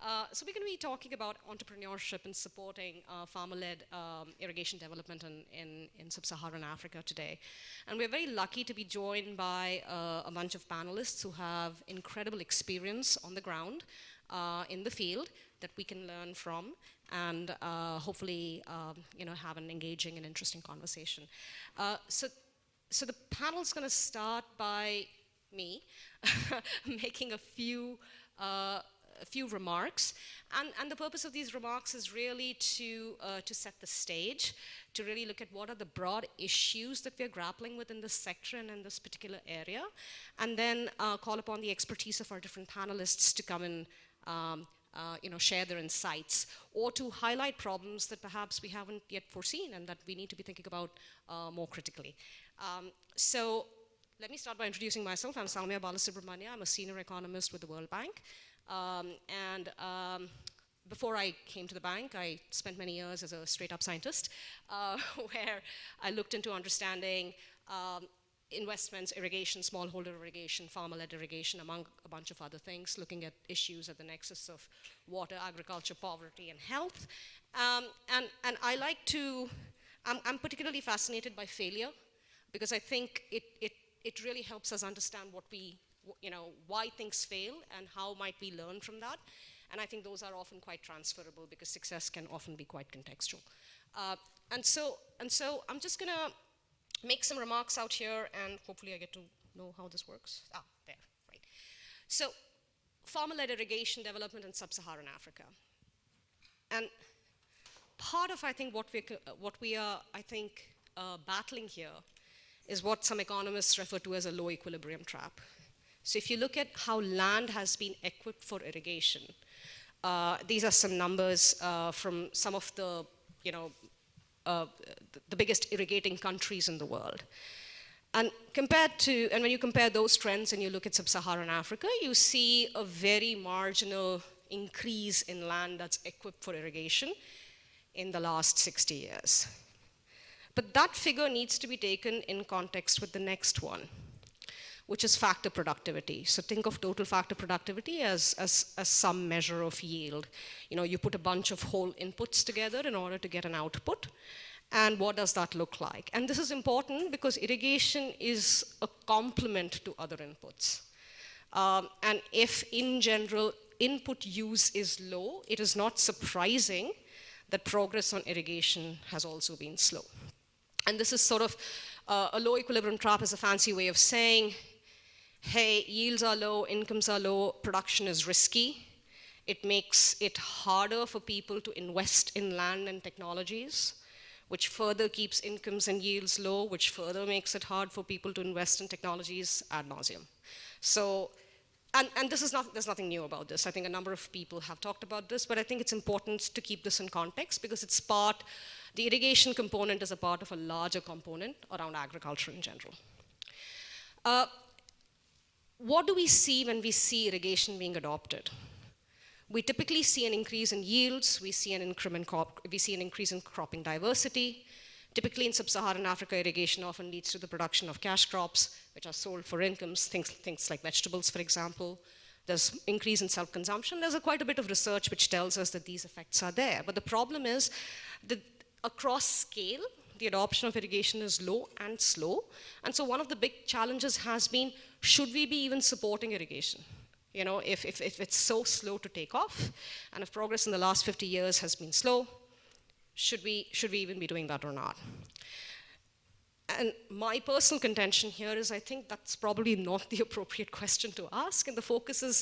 So we're going to be talking about entrepreneurship and supporting farmer-led irrigation development in sub-Saharan Africa today. And we're very lucky to be joined by a bunch of panelists who have incredible experience on the ground in the field that we can learn from and hopefully have an engaging and interesting conversation. So the panel's going to start by me making a few remarks, and the purpose of these remarks is really to set the stage, to really look at what are the broad issues that we're grappling with in this sector and in this particular area, and then call upon the expertise of our different panelists to come and share their insights, or to highlight problems that perhaps we haven't yet foreseen and that we need to be thinking about more critically. So let me start by introducing myself. I'm Soumya Balasubramanya. I'm a senior economist with the World Bank. Before I came to the bank, I spent many years as a straight-up scientist, where I looked into understanding investments, irrigation, smallholder irrigation, farmer-led irrigation, among a bunch of other things, looking at issues at the nexus of water, agriculture, poverty, and health. And I like to, I'm particularly fascinated by failure, because I think it really helps us understand why things fail and how might we learn from that. And I think those are often quite transferable because success can often be quite contextual. And so I'm just gonna make some remarks out here, and hopefully I get to know how this works. There, right. So farmer-led irrigation development in sub-Saharan Africa. And part of, I think, what we are battling here is what some economists refer to as a low equilibrium trap. So if you look at how land has been equipped for irrigation, these are some numbers from some of the biggest irrigating countries in the world. And when you compare those trends and you look at sub-Saharan Africa, you see a very marginal increase in land that's equipped for irrigation in the last 60 years. But that figure needs to be taken in context with the next one, which is factor productivity. So think of total factor productivity as some measure of yield. You put a bunch of whole inputs together in order to get an output. And what does that look like? And this is important because irrigation is a complement to other inputs. And if, in general, input use is low, it is not surprising that progress on irrigation has also been slow. And this is sort of a low equilibrium trap is a fancy way of saying, hey, yields are low, incomes are low, production is risky. It makes it harder for people to invest in land and technologies, which further keeps incomes and yields low, which further makes it hard for people to invest in technologies ad nauseum. So, and there's nothing new about this. I think a number of people have talked about this, but I think it's important to keep this in context because it's the irrigation component is a part of a larger component around agriculture in general. What do we see when we see irrigation being adopted? We typically see an increase in yields, we see an increase in cropping diversity. Typically in sub-Saharan Africa, irrigation often leads to the production of cash crops, which are sold for incomes, things like vegetables, for example. There's increase in self-consumption. There's quite a bit of research which tells us that these effects are there. But the problem is that across scale, the adoption of irrigation is low and slow. And so one of the big challenges has been, should we be even supporting irrigation? If it's so slow to take off, and if progress in the last 50 years has been slow, should we even be doing that or not? And my personal contention here is I think that's probably not the appropriate question to ask, and the focus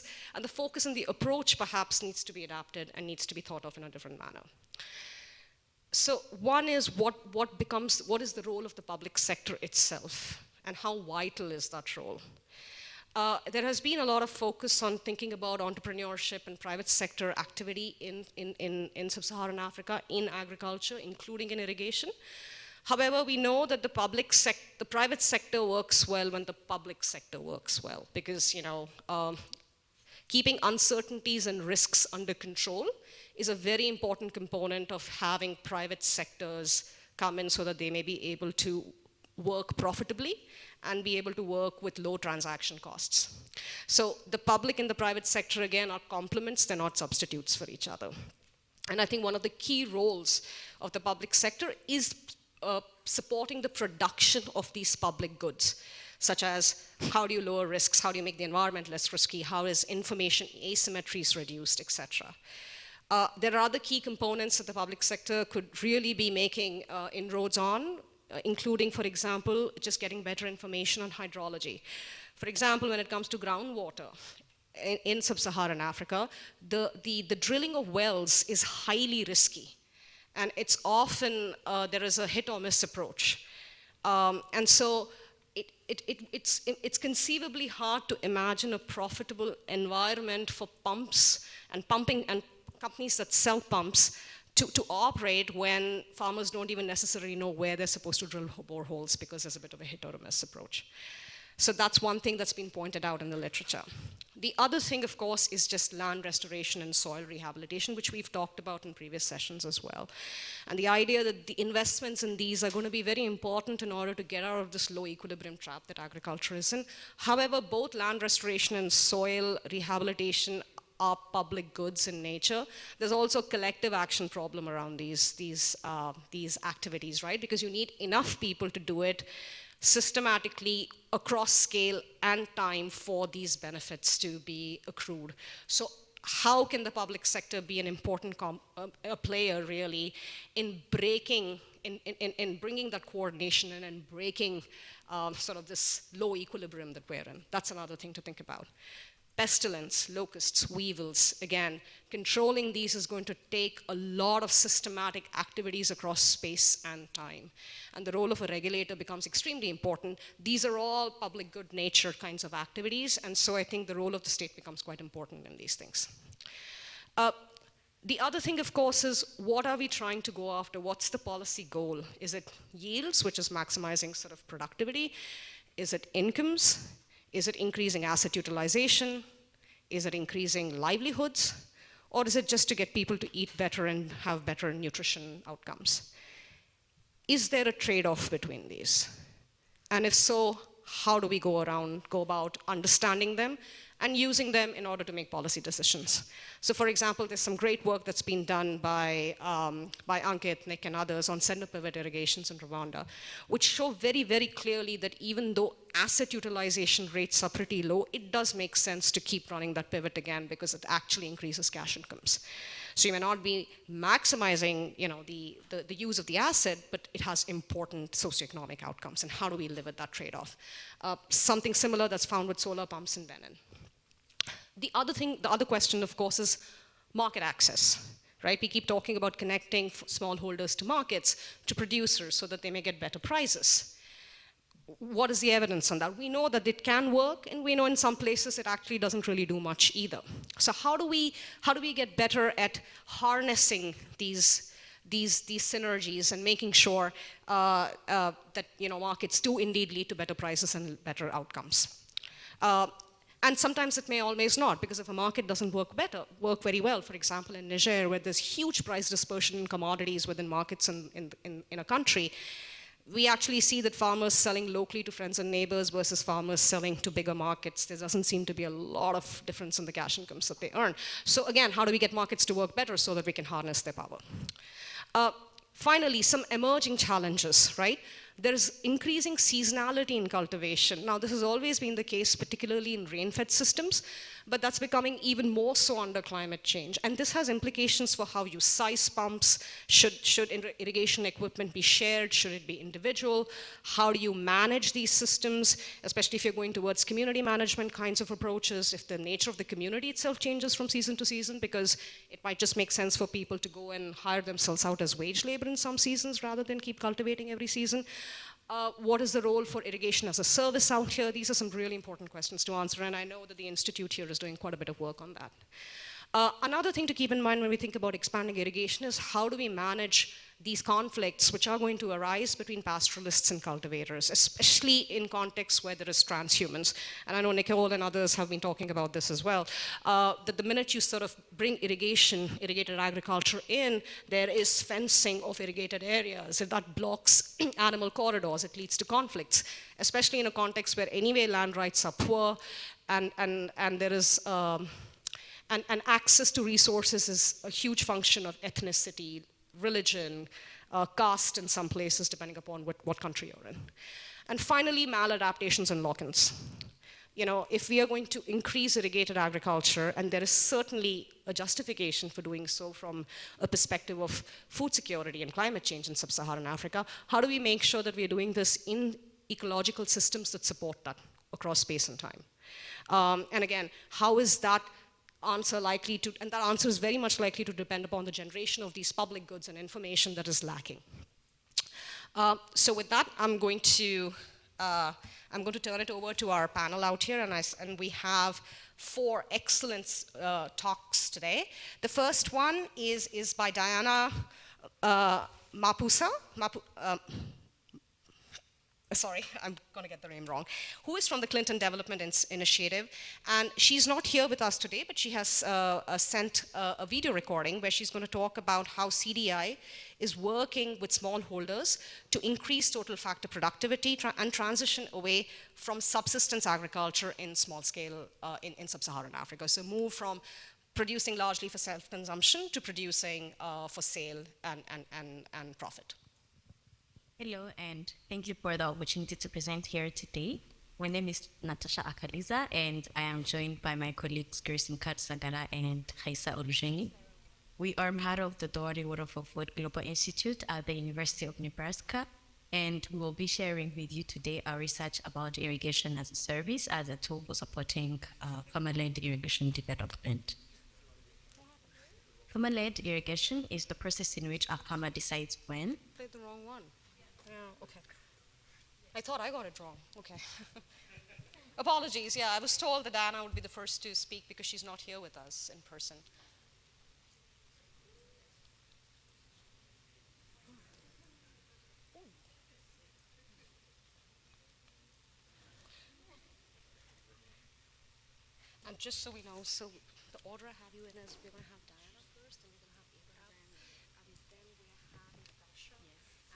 and the approach perhaps needs to be adapted and needs to be thought of in a different manner. So one is what is the role of the public sector itself, and how vital is that role? There has been a lot of focus on thinking about entrepreneurship and private sector activity in sub-Saharan Africa, in agriculture, including in irrigation. However, we know that the private sector works well when the public sector works well, because keeping uncertainties and risks under control is a very important component of having private sectors come in so that they may be able to work profitably and be able to work with low transaction costs. So the public and the private sector, again, are complements, they're not substitutes for each other. And I think one of the key roles of the public sector is supporting the production of these public goods, such as how do you lower risks, how do you make the environment less risky, how is information asymmetries reduced, etc. There are other key components that the public sector could really be making inroads on, including, for example, just getting better information on hydrology. For example, when it comes to groundwater in sub-Saharan Africa, the drilling of wells is highly risky. And it's often, there is a hit or miss approach. And so it's conceivably hard to imagine a profitable environment for pumps and pumping and companies that sell pumps to operate when farmers don't even necessarily know where they're supposed to drill boreholes because there's a bit of a hit or a miss approach. So that's one thing that's been pointed out in the literature. The other thing, of course, is just land restoration and soil rehabilitation, which we've talked about in previous sessions as well. And the idea that the investments in these are going to be very important in order to get out of this low equilibrium trap that agriculture is in. However, both land restoration and soil rehabilitation are public goods in nature. There's also a collective action problem around these activities, right? Because you need enough people to do it systematically across scale and time for these benefits to be accrued. So how can the public sector be an important player really in breaking, in bringing that coordination in and breaking sort of this low equilibrium that we're in? That's another thing to think about. Pestilence, locusts, weevils, again, controlling these is going to take a lot of systematic activities across space and time. And the role of a regulator becomes extremely important. These are all public good nature kinds of activities, and so I think the role of the state becomes quite important in these things. The other thing, of course, is what are we trying to go after? What's the policy goal? Is it yields, which is maximizing sort of productivity? Is it incomes? Is it increasing asset utilization? Is it increasing livelihoods? Or is it just to get people to eat better and have better nutrition outcomes? Is there a trade-off between these? And if so, how do we go about understanding them and using them in order to make policy decisions? So for example, there's some great work that's been done by Ankit, Nick, and others on center pivot irrigations in Rwanda, which show very, very clearly that even though asset utilization rates are pretty low, it does make sense to keep running that pivot again because it actually increases cash incomes. So you may not be maximizing, the use of the asset, but it has important socioeconomic outcomes. And how do we live with that trade-off? Something similar that's found with solar pumps in Benin. The other question, of course, is market access, right? We keep talking about connecting smallholders to markets, to producers, so that they may get better prices. What is the evidence on that? We know that it can work, and we know in some places it actually doesn't really do much either. So how do we get better at harnessing these synergies and making sure that markets do indeed lead to better prices and better outcomes? And sometimes it may always not, because if a market doesn't work very well, for example, in Niger, where there's huge price dispersion in commodities within markets in a country, we actually see that farmers selling locally to friends and neighbors versus farmers selling to bigger markets, there doesn't seem to be a lot of difference in the cash incomes that they earn. So again, how do we get markets to work better so that we can harness their power? Finally, some emerging challenges, right? There's increasing seasonality in cultivation. Now, this has always been the case, particularly in rain-fed systems, but that's becoming even more so under climate change. And this has implications for how you size pumps. Should irrigation equipment be shared? Should it be individual? How do you manage these systems, especially if you're going towards community management kinds of approaches, if the nature of the community itself changes from season to season, because it might just make sense for people to go and hire themselves out as wage labor in some seasons rather than keep cultivating every season. What is the role for irrigation as a service out here? These are some really important questions to answer, and I know that the Institute here is doing quite a bit of work on that. Another thing to keep in mind when we think about expanding irrigation is how do we manage these conflicts which are going to arise between pastoralists and cultivators, especially in contexts where there is transhumance. And I know Nicole and others have been talking about this as well, that the minute you sort of bring irrigated agriculture in, there is fencing of irrigated areas. If that blocks animal corridors, it leads to conflicts, especially in a context where anyway land rights are poor and there is and access to resources is a huge function of ethnicity, religion, caste in some places, depending upon what country you're in. And finally, maladaptations and lock-ins. You know, if we are going to increase irrigated agriculture, and there is certainly a justification for doing so from a perspective of food security and climate change in sub-Saharan Africa, how do we make sure that we are doing this in ecological systems that support that across space and time? And again, how is that answer likely to, and that answer is very much likely to depend upon the generation of these public goods and information that is lacking. So with that, I'm going to turn it over to our panel out here, and we have 4 excellent talks today. The first one is by Dyna sorry, I'm going to get the name wrong, who is from the Clinton Development Initiative. And she's not here with us today, but she has sent a video recording where she's going to talk about how CDI is working with smallholders to increase total factor productivity and transition away from subsistence agriculture in small scale in sub-Saharan Africa. So move from producing largely for self-consumption to producing for sale and profit. Hello, and thank you for the opportunity to present here today. My name is Natacha Akaliza, and I am joined by my colleagues Mukarusagara and Raissa Urujeni. We are part of the Doari Water for Food Global Institute at the University of Nebraska, and we will be sharing with you today our research about irrigation as a service as a tool for supporting farmer-led irrigation development. Farmer-led irrigation is the process in which a farmer decides when. Played the wrong one. Yeah, okay. I thought I got it wrong. Okay. Apologies. Yeah, I was told that Anna would be the first to speak because she's not here with us in person. And just so we know, so the order I have you in is we're going to have Diana first, and we're going to have Abraham, and then we're having Natacha,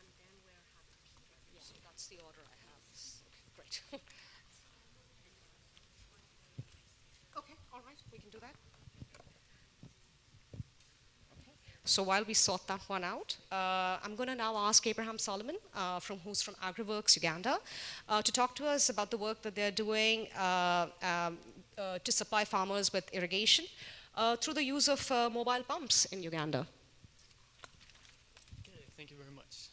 and then we're having Peter. Yeah. So that's the order I have. Okay, great. Okay, all right, we can do that. Okay. So while we sort that one out, I'm going to now ask Abraham Salomon, who's from Agriworks, Uganda, to talk to us about the work that they're doing to supply farmers with irrigation through the use of mobile pumps in Uganda. Okay, thank you very much.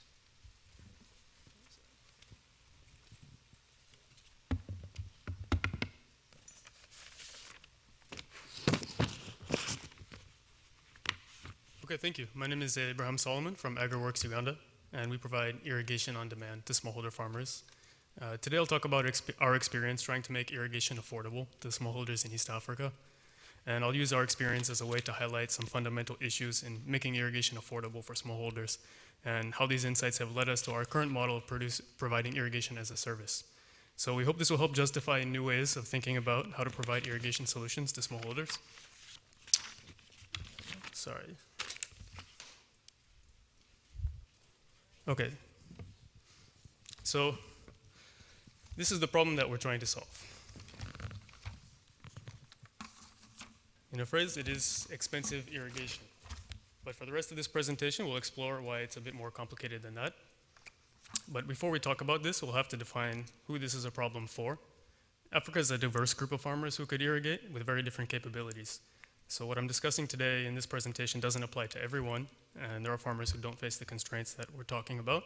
Okay, thank you. My name is Abraham Salomon from Agriworks, Uganda, and we provide irrigation on demand to smallholder farmers. Today I'll talk about our experience trying to make irrigation affordable to smallholders in East Africa. And I'll use our experience as a way to highlight some fundamental issues in making irrigation affordable for smallholders and how these insights have led us to our current model of providing irrigation as a service. So we hope this will help justify new ways of thinking about how to provide irrigation solutions to smallholders. Sorry. Okay. So this is the problem that we're trying to solve. In a phrase, it is expensive irrigation. But for the rest of this presentation, we'll explore why it's a bit more complicated than that. But before we talk about this, we'll have to define who this is a problem for. Africa is a diverse group of farmers who could irrigate with very different capabilities. So what I'm discussing today in this presentation doesn't apply to everyone, and there are farmers who don't face the constraints that we're talking about.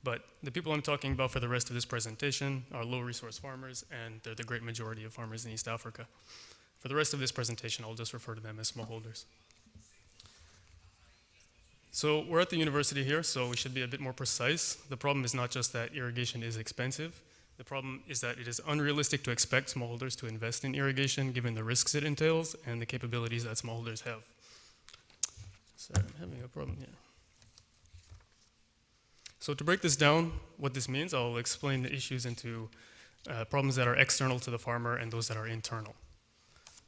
But the people I'm talking about for the rest of this presentation are low-resource farmers, and they're the great majority of farmers in East Africa. For the rest of this presentation, I'll just refer to them as smallholders. So we're at the university here, so we should be a bit more precise. The problem is not just that irrigation is expensive, The problem is that it is unrealistic to expect smallholders to invest in irrigation given the risks it entails and the capabilities that smallholders have. Sorry, I'm having a problem here. So to break this down, what this means, I'll explain the issues into problems that are external to the farmer and those that are internal.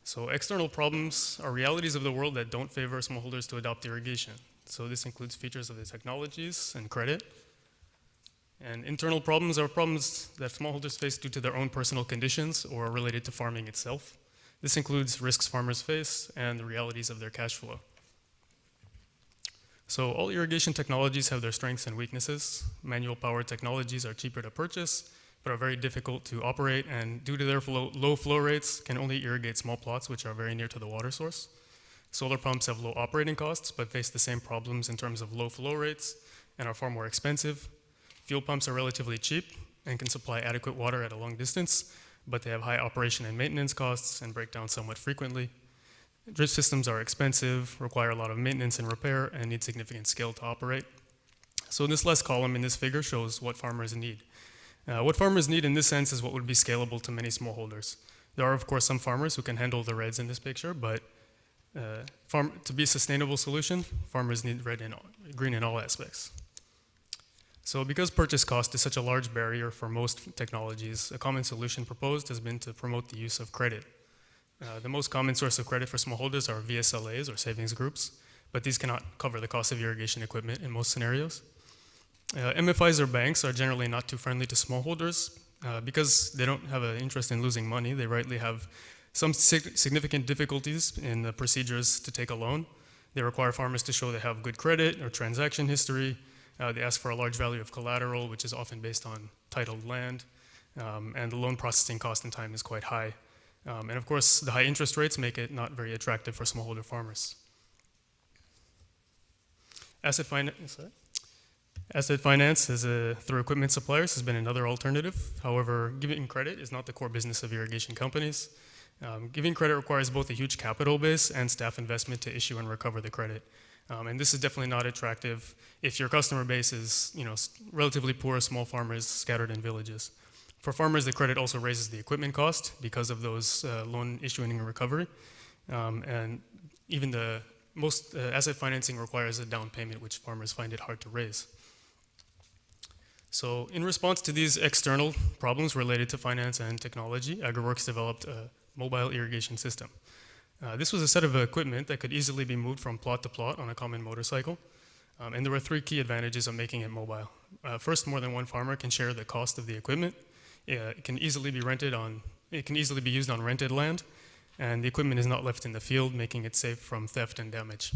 So external problems are realities of the world that don't favor smallholders to adopt irrigation. So this includes features of the technologies and credit. And internal problems are problems that smallholders face due to their own personal conditions or are related to farming itself. This includes risks farmers face and the realities of their cash flow. So all irrigation technologies have their strengths and weaknesses. Manual power technologies are cheaper to purchase, but are very difficult to operate, and due to their low flow rates, can only irrigate small plots which are very near to the water source. Solar pumps have low operating costs, but face the same problems in terms of low flow rates and are far more expensive. Fuel pumps are relatively cheap and can supply adequate water at a long distance, but they have high operation and maintenance costs and break down somewhat frequently. Drip systems are expensive, require a lot of maintenance and repair, and need significant scale to operate. So this last column in this figure shows what farmers need. What farmers need in this sense is what would be scalable to many smallholders. There are, of course, some farmers who can handle the reds in this picture, but to be a sustainable solution, farmers need green in all aspects. So because purchase cost is such a large barrier for most technologies, a common solution proposed has been to promote the use of credit. The most common source of credit for smallholders are VSLAs or savings groups, but these cannot cover the cost of irrigation equipment in most scenarios. MFIs or banks are generally not too friendly to smallholders because they don't have an interest in losing money. They rightly have some significant difficulties in the procedures to take a loan. They require farmers to show they have good credit or transaction history. They ask for a large value of collateral, which is often based on titled land, and the loan processing cost and time is quite high. And of course, the high interest rates make it not very attractive for smallholder farmers. Asset finance through equipment suppliers has been another alternative. However, giving credit is not the core business of irrigation companies. Giving credit requires both a huge capital base and staff investment to issue and recover the credit. And this is definitely not attractive if your customer base is, relatively poor, small farmers scattered in villages. For farmers, the credit also raises the equipment cost because of those loan issuing and recovery. And even the most asset financing requires a down payment, which farmers find it hard to raise. So in response to these external problems related to finance and technology, Agriworks developed a mobile irrigation system. This was a set of equipment that could easily be moved from plot to plot on a common motorcycle. And there were three key advantages of making it mobile. First, more than one farmer can share the cost of the equipment. It can easily be used on rented land, and the equipment is not left in the field, making it safe from theft and damage.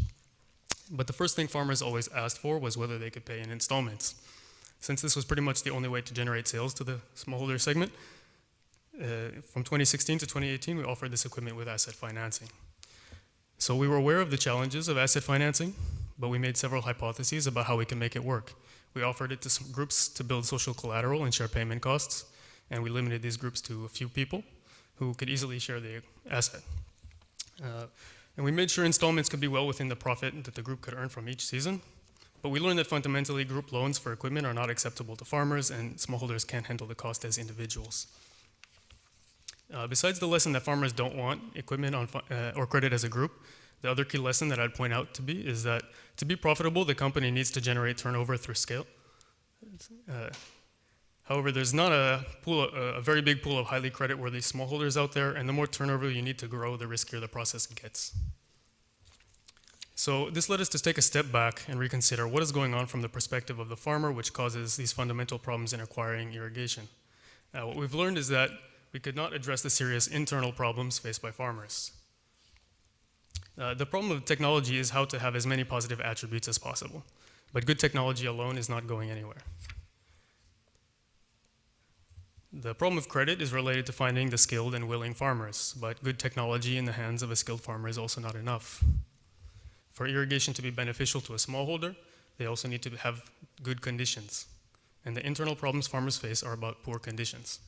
But the first thing farmers always asked for was whether they could pay in installments. Since this was pretty much the only way to generate sales to the smallholder segment, from 2016 to 2018, we offered this equipment with asset financing. So we were aware of the challenges of asset financing, but we made several hypotheses about how we can make it work. We offered it to some groups to build social collateral and share payment costs, and we limited these groups to a few people who could easily share the asset. And we made sure installments could be well within the profit that the group could earn from each season. But we learned that fundamentally group loans for equipment are not acceptable to farmers, and smallholders can't handle the cost as individuals. Besides the lesson that farmers don't want equipment or credit as a group, the other key lesson that I'd point out is that to be profitable, the company needs to generate turnover through scale. However, there's not a very big pool of highly creditworthy smallholders out there, and the more turnover you need to grow, the riskier the process gets. So this led us to take a step back and reconsider what is going on from the perspective of the farmer, which causes these fundamental problems in acquiring irrigation. What we've learned is that we could not address the serious internal problems faced by farmers. The problem of technology is how to have as many positive attributes as possible, but good technology alone is not going anywhere. The problem of credit is related to finding the skilled and willing farmers, but good technology in the hands of a skilled farmer is also not enough. For irrigation to be beneficial to a smallholder, they also need to have good conditions. And the internal problems farmers face are about poor conditions.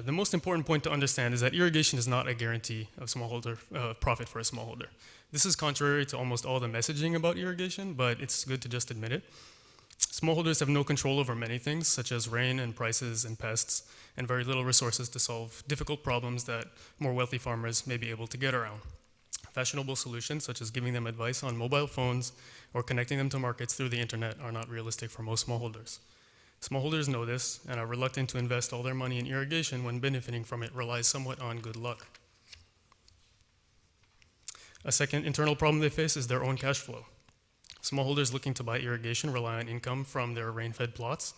The most important point to understand is that irrigation is not a guarantee of profit for a smallholder. This is contrary to almost all the messaging about irrigation, but it's good to just admit it. Smallholders have no control over many things, such as rain and prices and pests, and very little resources to solve difficult problems that more wealthy farmers may be able to get around. Fashionable solutions, such as giving them advice on mobile phones or connecting them to markets through the internet, are not realistic for most smallholders. Smallholders know this and are reluctant to invest all their money in irrigation when benefiting from it relies somewhat on good luck. A second internal problem they face is their own cash flow. Smallholders looking to buy irrigation rely on income from their rain-fed plots,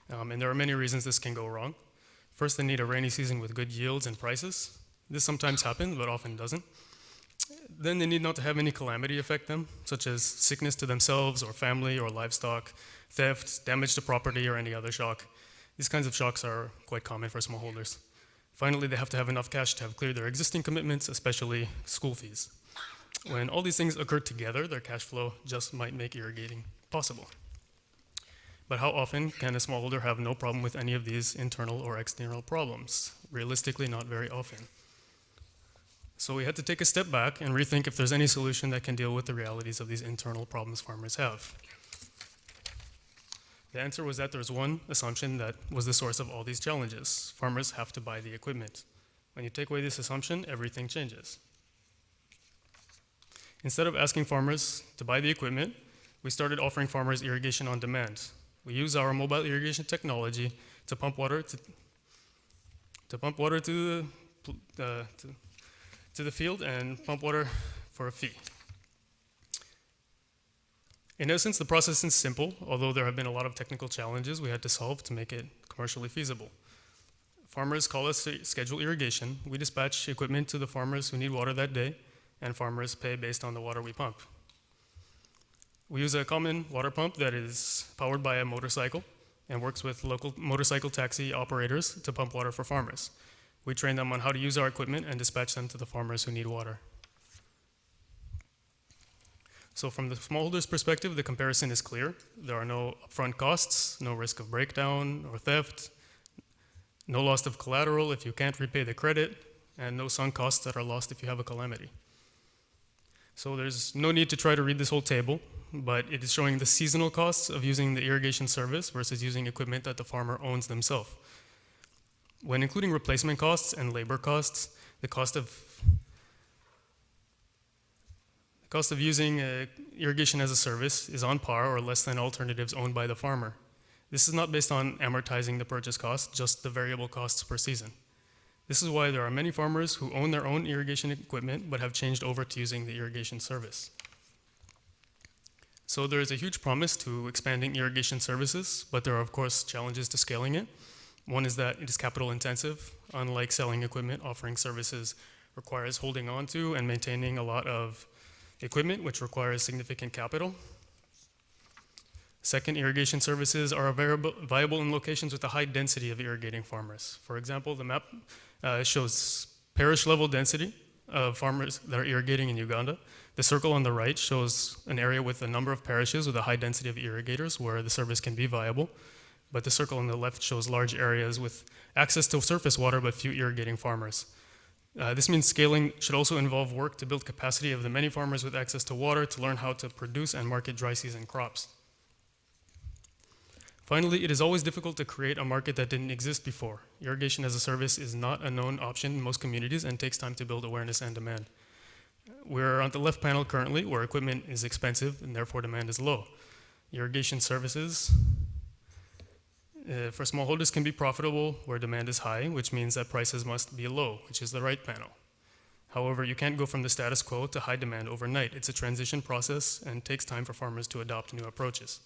and there are many reasons this can go wrong. First, they need a rainy season with good yields and prices. This sometimes happens, but often doesn't. Then they need not to have any calamity affect them, such as sickness to themselves or family or livestock, theft, damage to property, or any other shock. These kinds of shocks are quite common for smallholders. Finally, they have to have enough cash to have cleared their existing commitments, especially school fees. When all these things occur together, their cash flow just might make irrigating possible. But how often can a smallholder have no problem with any of these internal or external problems? Realistically, not very often. So we had to take a step back and rethink if there's any solution that can deal with the realities of these internal problems farmers have. The answer was that there's one assumption that was the source of all these challenges. Farmers have to buy the equipment. When you take away this assumption, everything changes. Instead of asking farmers to buy the equipment, we started offering farmers irrigation on demand. We use our mobile irrigation technology to pump water to the field and pump water for a fee. In essence, the process is simple, although there have been a lot of technical challenges we had to solve to make it commercially feasible. Farmers call us to schedule irrigation. We dispatch equipment to the farmers who need water that day, and farmers pay based on the water we pump. We use a common water pump that is powered by a motorcycle and works with local motorcycle taxi operators to pump water for farmers. We train them on how to use our equipment and dispatch them to the farmers who need water. So from the smallholder's perspective, the comparison is clear. There are no upfront costs, no risk of breakdown or theft, no loss of collateral if you can't repay the credit, and no sunk costs that are lost if you have a calamity. So there's no need to try to read this whole table, but it is showing the seasonal costs of using the irrigation service versus using equipment that the farmer owns themselves. When including replacement costs and labor costs, the cost of using irrigation as a service is on par or less than alternatives owned by the farmer. This is not based on amortizing the purchase cost, just the variable costs per season. This is why there are many farmers who own their own irrigation equipment but have changed over to using the irrigation service. So there is a huge promise to expanding irrigation services, but there are of course challenges to scaling it. One is that it is capital intensive. Unlike selling equipment, offering services requires holding on to and maintaining a lot of equipment, which requires significant capital. Second, irrigation services are viable in locations with a high density of irrigating farmers. For example, the map shows parish level density of farmers that are irrigating in Uganda. The circle on the right shows an area with a number of parishes with a high density of irrigators where the service can be viable. But the circle on the left shows large areas with access to surface water but few irrigating farmers. This means scaling should also involve work to build capacity of the many farmers with access to water to learn how to produce and market dry season crops. Finally, it is always difficult to create a market that didn't exist before. Irrigation as a service is not a known option in most communities and takes time to build awareness and demand. We're on the left panel currently, where equipment is expensive and therefore demand is low. Irrigation services for smallholders can be profitable where demand is high, which means that prices must be low, which is the right panel. However, you can't go from the status quo to high demand overnight. It's a transition process and takes time for farmers to adopt new approaches.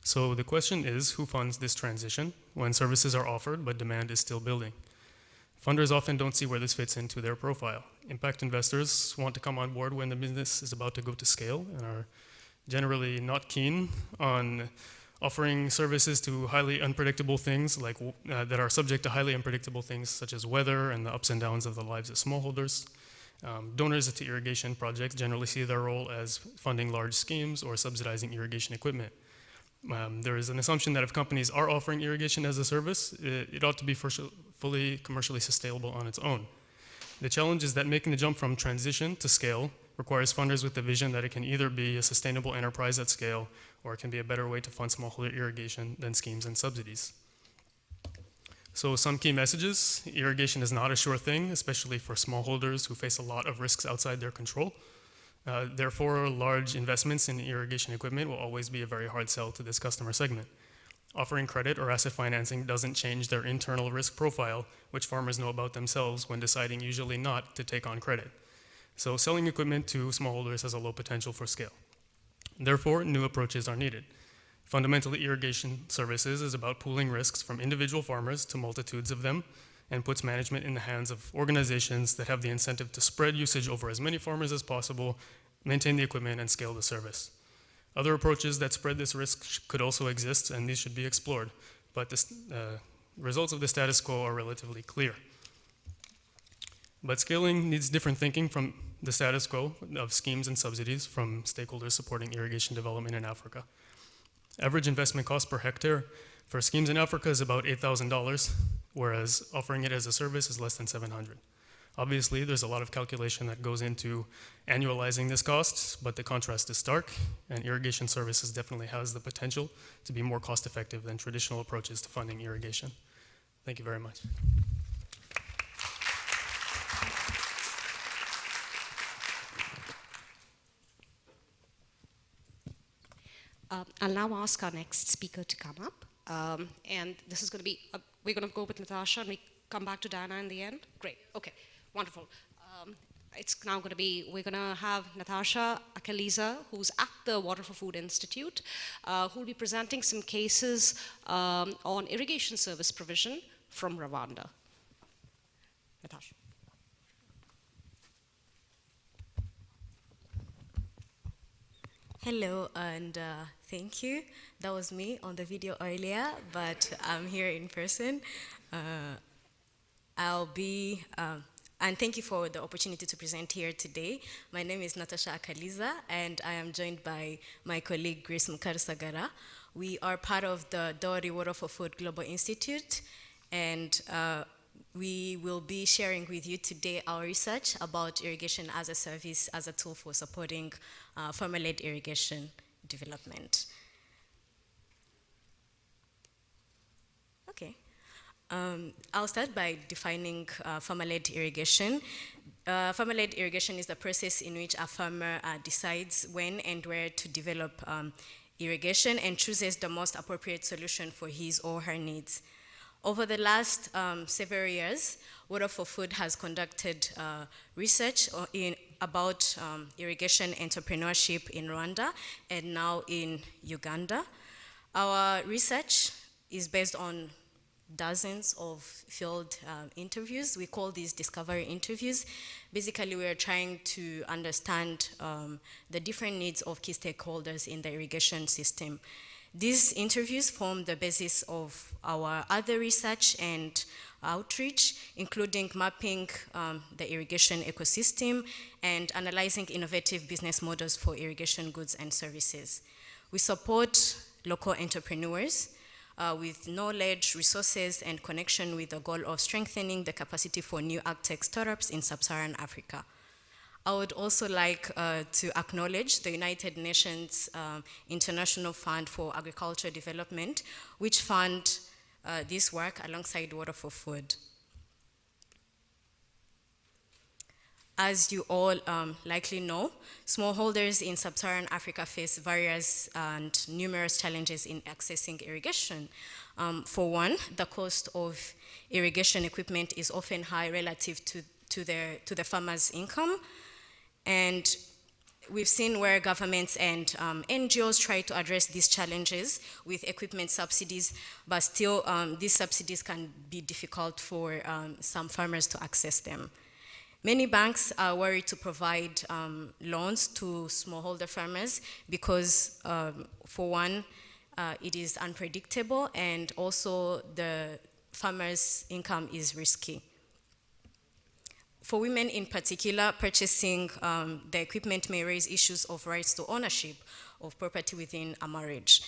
So the question is, who funds this transition when services are offered but demand is still building? Funders often don't see where this fits into their profile. Impact investors want to come on board when the business is about to go to scale and are generally not keen on offering services to highly unpredictable things that are subject to highly unpredictable things such as weather and the ups and downs of the lives of smallholders. Donors to irrigation projects generally see their role as funding large schemes or subsidizing irrigation equipment. There is an assumption that if companies are offering irrigation as a service, it ought to be fully commercially sustainable on its own. The challenge is that making the jump from transition to scale requires funders with the vision that it can either be a sustainable enterprise at scale or it can be a better way to fund smallholder irrigation than schemes and subsidies. So some key messages: irrigation is not a sure thing, especially for smallholders who face a lot of risks outside their control. Therefore, large investments in irrigation equipment will always be a very hard sell to this customer segment. Offering credit or asset financing doesn't change their internal risk profile, which farmers know about themselves when deciding usually not to take on credit. So selling equipment to smallholders has a low potential for scale. Therefore, new approaches are needed. Fundamentally, irrigation services is about pooling risks from individual farmers to multitudes of them, and puts management in the hands of organizations that have the incentive to spread usage over as many farmers as possible, maintain the equipment, and scale the service. Other approaches that spread this risk could also exist, and these should be explored, but the results of the status quo are relatively clear. But scaling needs different thinking from the status quo of schemes and subsidies from stakeholders supporting irrigation development in Africa. Average investment cost per hectare for schemes in Africa is about $8,000, whereas offering it as a service is less than $700. Obviously, there's a lot of calculation that goes into annualizing this cost, but the contrast is stark, and irrigation services definitely has the potential to be more cost-effective than traditional approaches to funding irrigation. Thank you very much. I'll now ask our next speaker to come up. And this is going to be, we're going to go with Natacha and we come back to Dyna in the end. Great, okay, wonderful. It's now going to be, we're going to have Natacha Akaliza, who's at the Water for Food Institute, who will be presenting some cases on irrigation service provision from Rwanda. Natacha. Hello, and thank you. That was me on the video earlier, but I'm here in person. And thank you for the opportunity to present here today. My name is Natacha Akaliza, and I am joined by my colleague, Grace Mukarusagara. We are part of the Dowry Water for Food Global Institute, and we will be sharing with you today our research about irrigation as a service, as a tool for supporting farmer-led irrigation development. Okay. I'll start by defining farmer-led irrigation. Farmer-led irrigation is the process in which a farmer decides when and where to develop irrigation and chooses the most appropriate solution for his or her needs. Over the last several years, Water for Food has conducted research about irrigation entrepreneurship in Rwanda and now in Uganda. Our research is based on dozens of field interviews. We call these discovery interviews. Basically, we are trying to understand the different needs of key stakeholders in the irrigation system. These interviews form the basis of our other research and outreach, including mapping the irrigation ecosystem and analyzing innovative business models for irrigation goods and services. We support local entrepreneurs with knowledge, resources, and connection with the goal of strengthening the capacity for new agtech startups in sub-Saharan Africa. I would also like to acknowledge the United Nations International Fund for Agriculture Development, which fund this work alongside Water for Food. As you all likely know, smallholders in sub-Saharan Africa face various and numerous challenges in accessing irrigation. For one, the cost of irrigation equipment is often high relative to the farmer's income. And we've seen where governments and NGOs try to address these challenges with equipment subsidies, but still these subsidies can be difficult for some farmers to access them. Many banks are worried to provide loans to smallholder farmers because, for one, it is unpredictable, and also the farmer's income is risky. For women in particular, purchasing the equipment may raise issues of rights to ownership of property within a marriage.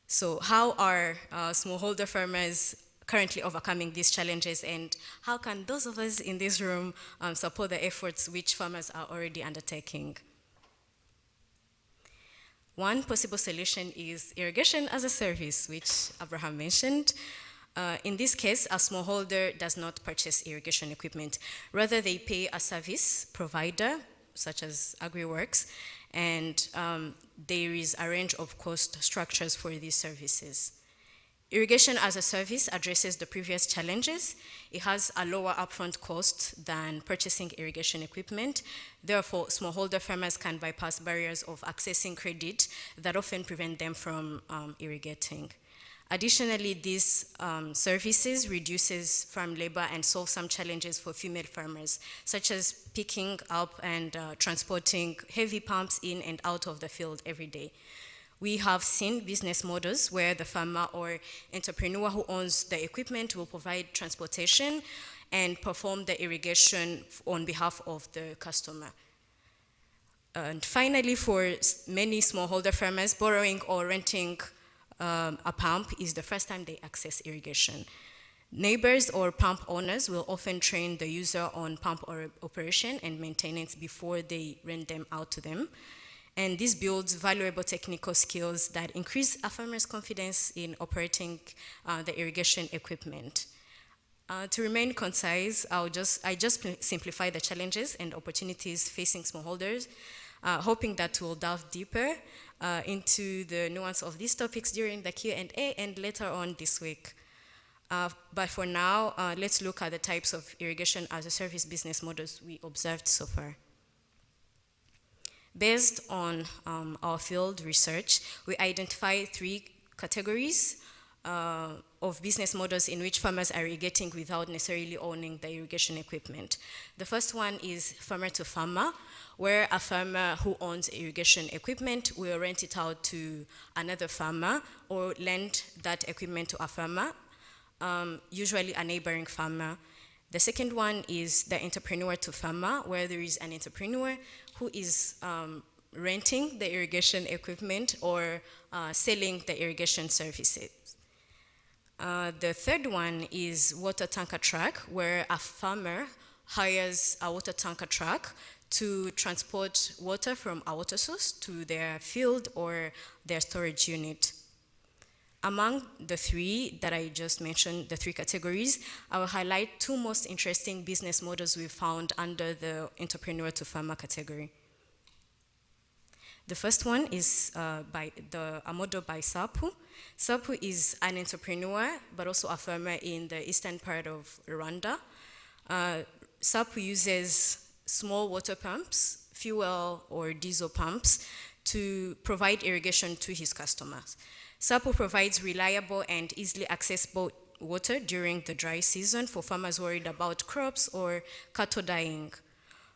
So how are smallholder farmers currently overcoming these challenges, and how can those of us in this room support the efforts which farmers are already undertaking? One possible solution is irrigation as a service, which Abraham mentioned. In this case, a smallholder does not purchase irrigation equipment. Rather, they pay a service provider, such as Agriworks, and there is a range of cost structures for these services. Irrigation as a service addresses the previous challenges. It has a lower upfront cost than purchasing irrigation equipment. Therefore, smallholder farmers can bypass barriers of accessing credit that often prevent them from irrigating. Additionally, these services reduces farm labor and solve some challenges for female farmers, such as picking up and transporting heavy pumps in and out of the field every day. We have seen business models where the farmer or entrepreneur who owns the equipment will provide transportation and perform the irrigation on behalf of the customer. And finally, for many smallholder farmers, borrowing or renting a pump is the first time they access irrigation. Neighbors or pump owners will often train the user on pump operation and maintenance before they rent them out to them. And this builds valuable technical skills that increase a farmer's confidence in operating the irrigation equipment. To remain concise, I just simplify the challenges and opportunities facing smallholders, hoping that we'll delve deeper into the nuance of these topics during the Q&A and later on this week. But for now, let's look at the types of irrigation as a service business models we observed so far. Based on our field research, we identify 3 categories of business models in which farmers are irrigating without necessarily owning the irrigation equipment. The first one is farmer to farmer, where a farmer who owns irrigation equipment will rent it out to another farmer or lend that equipment to a farmer, usually a neighboring farmer. The second one is the entrepreneur to farmer, where there is an entrepreneur who is renting the irrigation equipment or selling the irrigation services. The third one is water tanker truck, where a farmer hires a water tanker truck to transport water from a water source to their field or their storage unit. Among the 3 that I just mentioned, the 3 categories, I will highlight 2 most interesting business models we found under the entrepreneur to farmer category. The first one is a model by Sapu. Sapu is an entrepreneur, but also a farmer in the eastern part of Rwanda. Sapu uses small water pumps, fuel or diesel pumps, to provide irrigation to his customers. Sapu provides reliable and easily accessible water during the dry season for farmers worried about crops or cattle dying.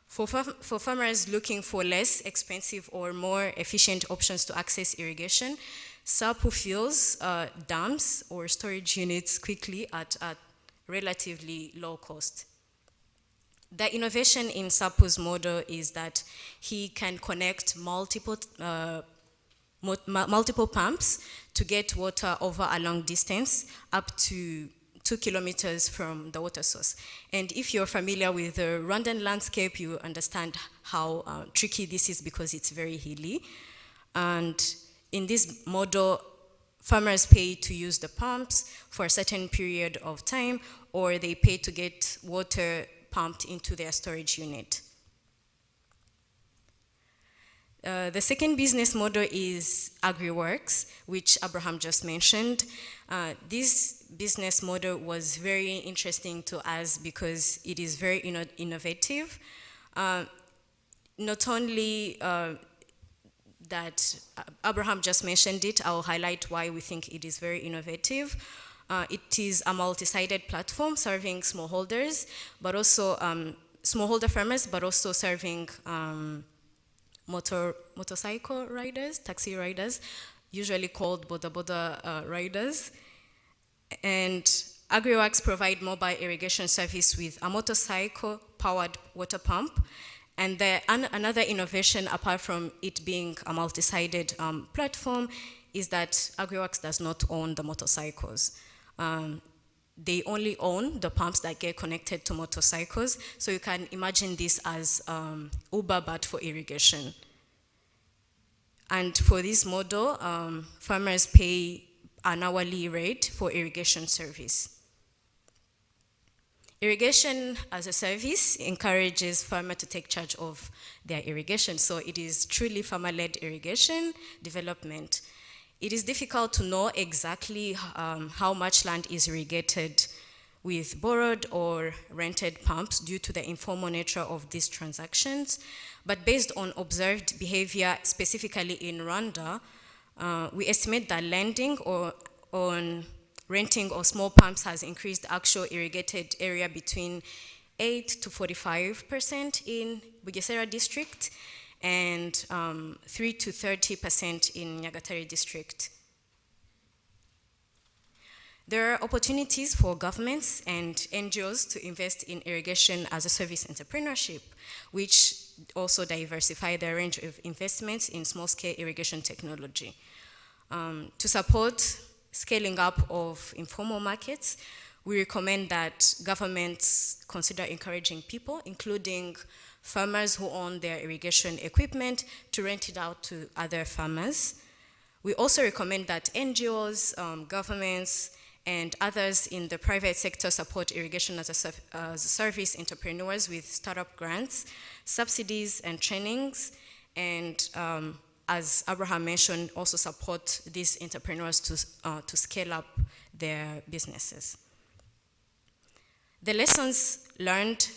For farmers looking for less expensive or more efficient options to access irrigation, Sapu fills dams or storage units quickly at a relatively low cost. The innovation in Sapu's model is that he can connect multiple pumps to get water over a long distance, up to 2 kilometers from the water source. And if you're familiar with the Rwandan landscape, you understand how tricky this is because it's very hilly. And in this model, farmers pay to use the pumps for a certain period of time, or they pay to get water pumped into their storage unit. The second business model is Agriworks, which Abraham just mentioned. This business model was very interesting to us because it is very innovative. Not only that Abraham just mentioned it, I'll highlight why we think it is very innovative. It is a multi-sided platform serving smallholders, but also smallholder farmers, but also serving motorcycle riders, taxi riders, usually called boda riders. And Agriworks provide mobile irrigation service with a motorcycle-powered water pump. And another innovation, apart from it being a multi-sided platform, is that Agriworks does not own the motorcycles. They only own the pumps that get connected to motorcycles. So you can imagine this as Uber, but for irrigation. And for this model, farmers pay an hourly rate for irrigation service. Irrigation as a service encourages farmers to take charge of their irrigation. So it is truly farmer-led irrigation development. It is difficult to know exactly how much land is irrigated with borrowed or rented pumps due to the informal nature of these transactions. But based on observed behavior, specifically in Rwanda, we estimate that lending or on renting of small pumps has increased actual irrigated area between 8 to 45% in Bugesera district and 3 to 30% in Nyagatare district. There are opportunities for governments and NGOs to invest in irrigation as a service entrepreneurship, which also diversify the range of investments in small-scale irrigation technology. To support scaling up of informal markets, we recommend that governments consider encouraging people, including farmers who own their irrigation equipment, to rent it out to other farmers. We also recommend that NGOs, governments, and others in the private sector support irrigation as a service entrepreneurs with startup grants, subsidies, and trainings, and as Abraham mentioned, also support these entrepreneurs to scale up their businesses. The lessons learned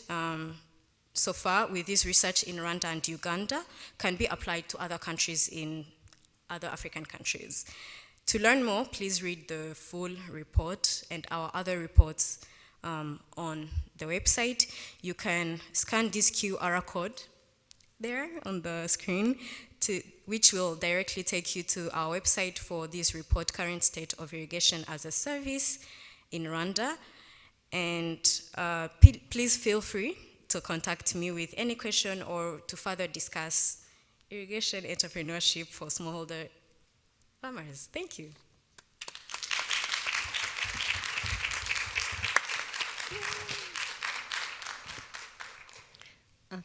so far with this research in Rwanda and Uganda can be applied to other countries in other African countries. To learn more, please read the full report and our other reports on the website. You can scan this QR code there on the screen, which will directly take you to our website for this report, Current State of Irrigation as a Service in Rwanda. And please feel free to contact me with any question or to further discuss irrigation entrepreneurship for smallholder farmers. Thank you.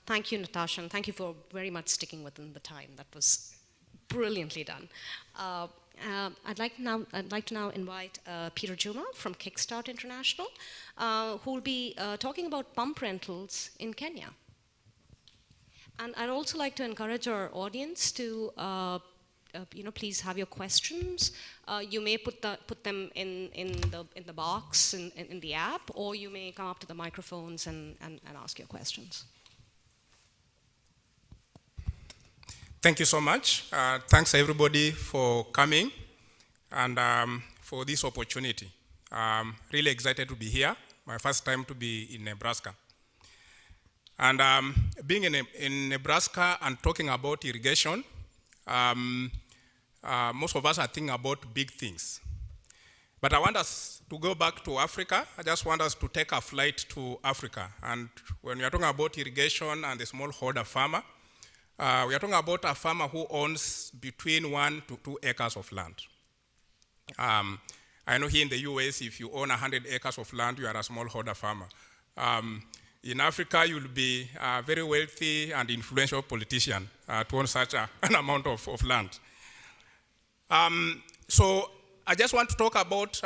Thank you, Natacha, and thank you for very much sticking within the time. That was brilliantly done. I'd like to now invite Peter Juma from KickStart International, who will be talking about pump rentals in Kenya. And I'd also like to encourage our audience to please have your questions. You may put them in the box in the app, or you may come up to the microphones and ask your questions. Thank you so much. Thanks everybody for coming and for this opportunity. I'm really excited to be here. My first time to be in Nebraska. And being in Nebraska and talking about irrigation, most of us are thinking about big things. But I want us to go back to Africa. I just want us to take a flight to Africa. And when we are talking about irrigation and the smallholder farmer, we are talking about a farmer who owns between 1 to 2 acres of land. I know here in the US, if you own 100 acres of land, you are a smallholder farmer. In Africa, you'll be a very wealthy and influential politician to own such an amount of land. So I just want to talk about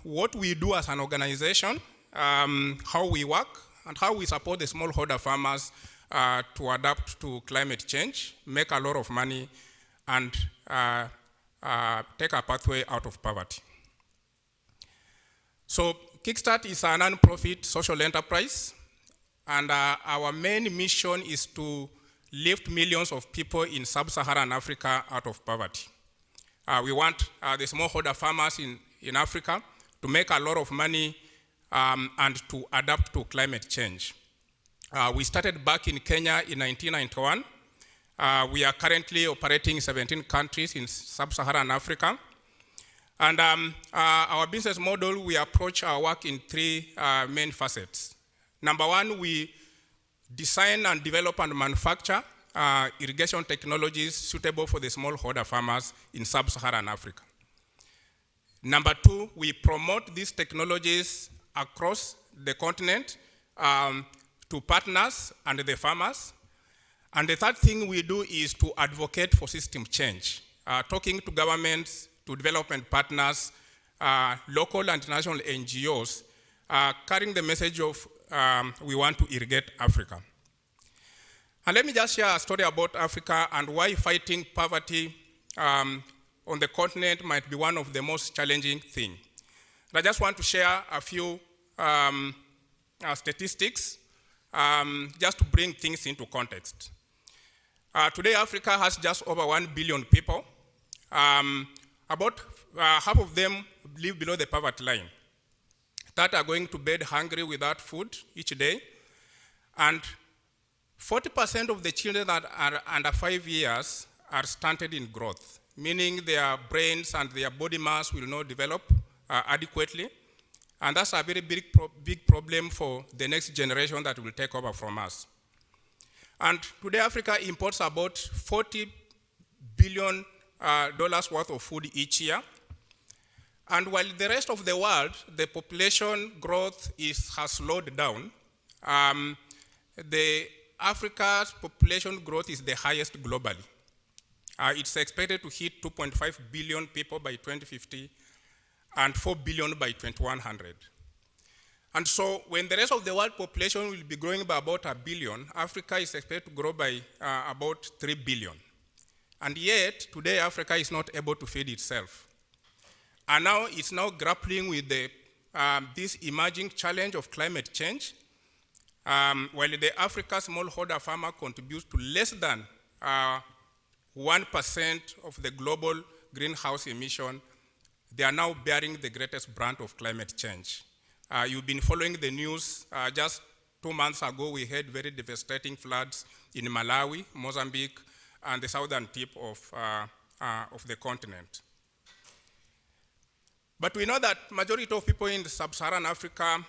what we do as an organization, how we work, and how we support the smallholder farmers to adapt to climate change, make a lot of money, and take a pathway out of poverty. So KickStart is a non-profit social enterprise, and our main mission is to lift millions of people in sub-Saharan Africa out of poverty. We want the smallholder farmers in Africa to make a lot of money and to adapt to climate change. We started back in Kenya in 1991. We are currently operating in 17 countries in sub-Saharan Africa. And our business model, we approach our work in 3 main facets. Number 1, we design and develop and manufacture irrigation technologies suitable for the smallholder farmers in sub-Saharan Africa. Number 2, we promote these technologies across the continent to partners and the farmers. And the third thing we do is to advocate for system change, talking to governments, to development partners, local and international NGOs, carrying the message of we want to irrigate Africa. And let me just share a story about Africa and why fighting poverty on the continent might be one of the most challenging things. I just want to share a few statistics just to bring things into context. Today, Africa has just over 1 billion people. About half of them live below the poverty line, that are going to bed hungry without food each day. And 40% of the children that are under 5 years are stunted in growth, meaning their brains and their body mass will not develop adequately. And that's a very big problem for the next generation that will take over from us. And today, Africa imports about $40 billion worth of food each year. And while the rest of the world, the population growth has slowed down, Africa's population growth is the highest globally. It's expected to hit 2.5 billion people by 2050 and 4 billion by 2100. And so when the rest of the world population will be growing by about 1 billion, Africa is expected to grow by about 3 billion. And yet, today Africa is not able to feed itself. And now it's now grappling with this emerging challenge of climate change. While the Africa smallholder farmer contributes to less than 1% of the global greenhouse emission, they are now bearing the greatest brunt of climate change. You've been following the news. Just 2 months ago, we had very devastating floods in Malawi, Mozambique, and the southern tip of the continent. But we know that majority of people in sub-Saharan Africa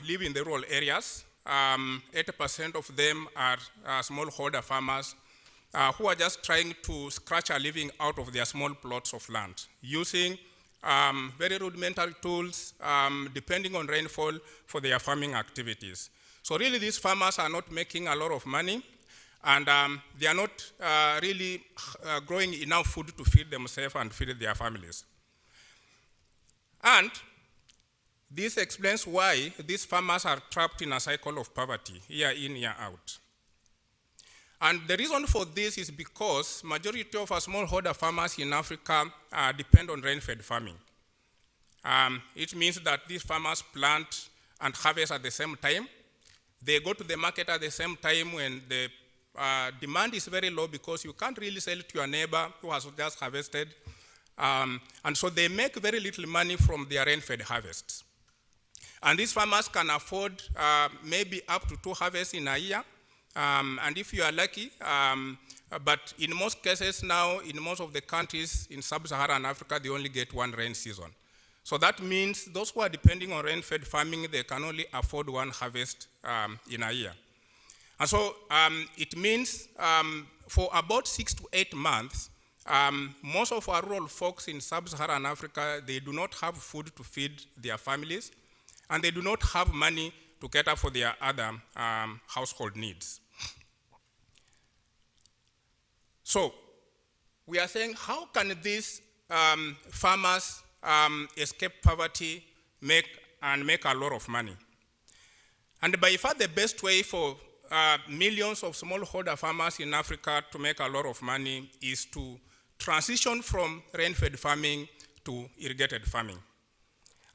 live in the rural areas. 80% of them are smallholder farmers who are just trying to scratch a living out of their small plots of land, using very rudimentary tools, depending on rainfall for their farming activities. So really, these farmers are not making a lot of money, and they are not really growing enough food to feed themselves and feed their families. And this explains why these farmers are trapped in a cycle of poverty, year in, year out. And the reason for this is because majority of our smallholder farmers in Africa depend on rain-fed farming. It means that these farmers plant and harvest at the same time. They go to the market at the same time when the demand is very low, because you can't really sell it to your neighbor who has just harvested. And so they make very little money from their rain-fed harvests. And these farmers can afford maybe up to 2 harvests in a year. And if you are lucky, but in most cases now, in most of the countries in sub-Saharan Africa, they only get 1 rain season. So that means those who are depending on rain-fed farming, they can only afford 1 harvest in a year. And so it means for about 6 to 8 months, most of our rural folks in sub-Saharan Africa, they do not have food to feed their families, and they do not have money to cater for their other household needs. So we are saying, how can these farmers escape poverty and make a lot of money? And by far the best way for millions of smallholder farmers in Africa to make a lot of money is to transition from rain-fed farming to irrigated farming.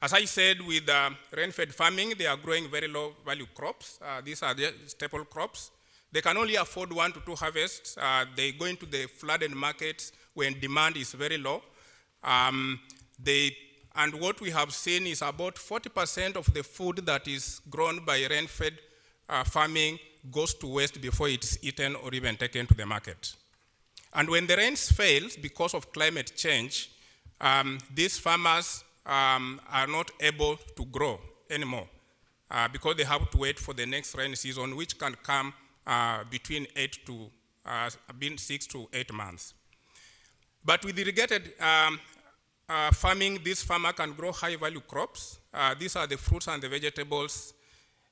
As I said, with rain-fed farming, they are growing very low-value crops. These are the staple crops. They can only afford 1 to 2 harvests. They go into the flooded markets when demand is very low. And what we have seen is about 40% of the food that is grown by rain-fed farming goes to waste before it's eaten or even taken to the market. And when the rains fail because of climate change, these farmers are not able to grow anymore because they have to wait for the next rain season, which can come between 6 to 8 months. But with irrigated farming, this farmer can grow high-value crops. These are the fruits and the vegetables.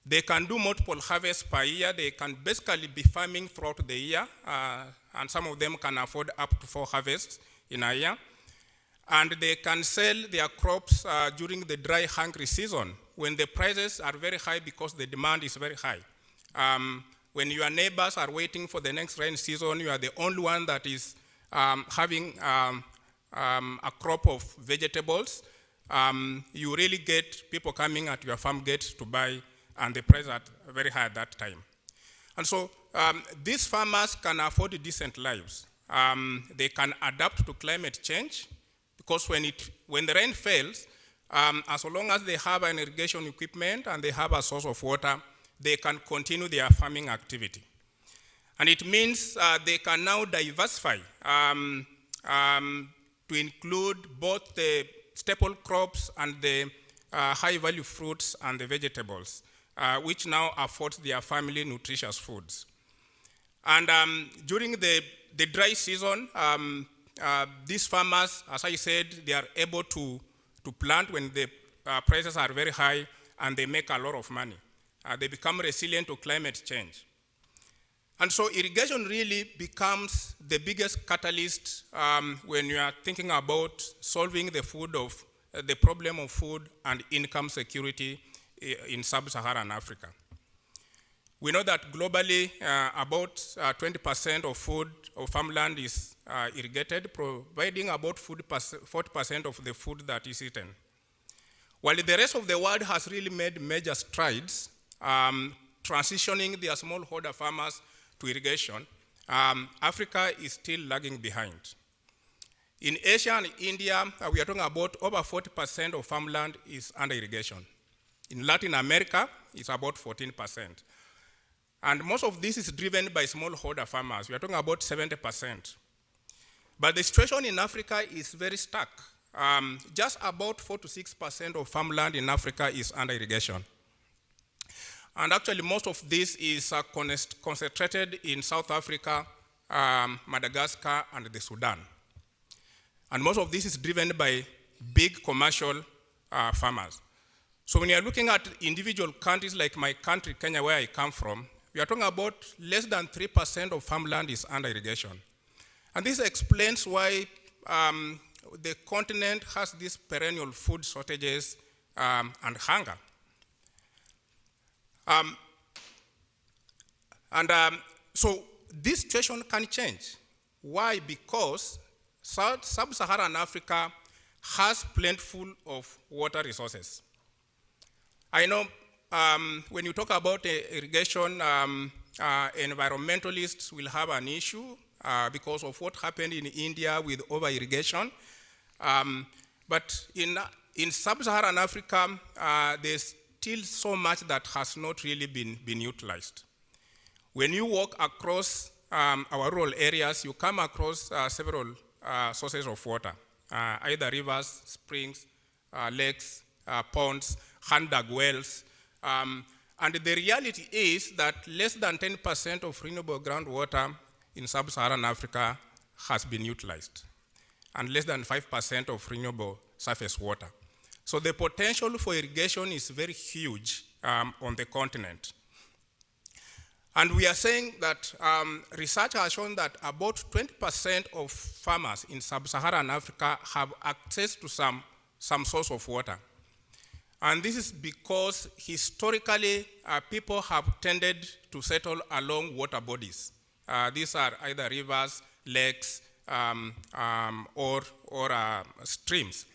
They can do multiple harvests per year. They can basically be farming throughout the year, and some of them can afford up to 4 harvests in a year. And they can sell their crops during the dry, hungry season when the prices are very high because the demand is very high. When your neighbors are waiting for the next rain season, you are the only one that is having a crop of vegetables. You really get people coming at your farm gate to buy, and the price are very high at that time. And so these farmers can afford decent lives. They can adapt to climate change, because when the rain fails, as long as they have an irrigation equipment and they have a source of water, they can continue their farming activity. And it means they can now diversify to include both the staple crops and the high-value fruits and the vegetables, which now affords their family nutritious foods. And during the dry season, these farmers, as I said, they are able to plant when the prices are very high, and they make a lot of money. They become resilient to climate change. And so irrigation really becomes the biggest catalyst when you are thinking about solving the problem of food and income security in sub-Saharan Africa. We know that globally, about 20% of food or farmland is irrigated, providing about 40% of the food that is eaten. While the rest of the world has really made major strides transitioning their smallholder farmers to irrigation, Africa is still lagging behind. In Asia and India, we are talking about over 40% of farmland is under irrigation. In Latin America, it's about 14%. And most of this is driven by smallholder farmers. We are talking about 70%. But the situation in Africa is very stark. Just about 4 to 6% of farmland in Africa is under irrigation. And actually, most of this is concentrated in South Africa, Madagascar, and the Sudan. And most of this is driven by big commercial farmers. So when you're looking at individual countries like my country, Kenya, where I come from, we are talking about less than 3% of farmland is under irrigation. And this explains why the continent has these perennial food shortages and hunger. So this situation can change. Why? Because sub-Saharan Africa has plentiful of water resources. I know when you talk about irrigation, environmentalists will have an issue because of what happened in India with over-irrigation. But in sub-Saharan Africa, there's still so much that has not really been utilized. When you walk across our rural areas, you come across several sources of water, either rivers, springs, lakes, ponds, hand-dug wells. And the reality is that less than 10% of renewable groundwater in sub-Saharan Africa has been utilized, and less than 5% of renewable surface water. So the potential for irrigation is very huge on the continent. And we are saying that research has shown that about 20% of farmers in sub-Saharan Africa have access to some source of water. And this is because historically people have tended to settle along water bodies. These are either rivers, lakes, or streams.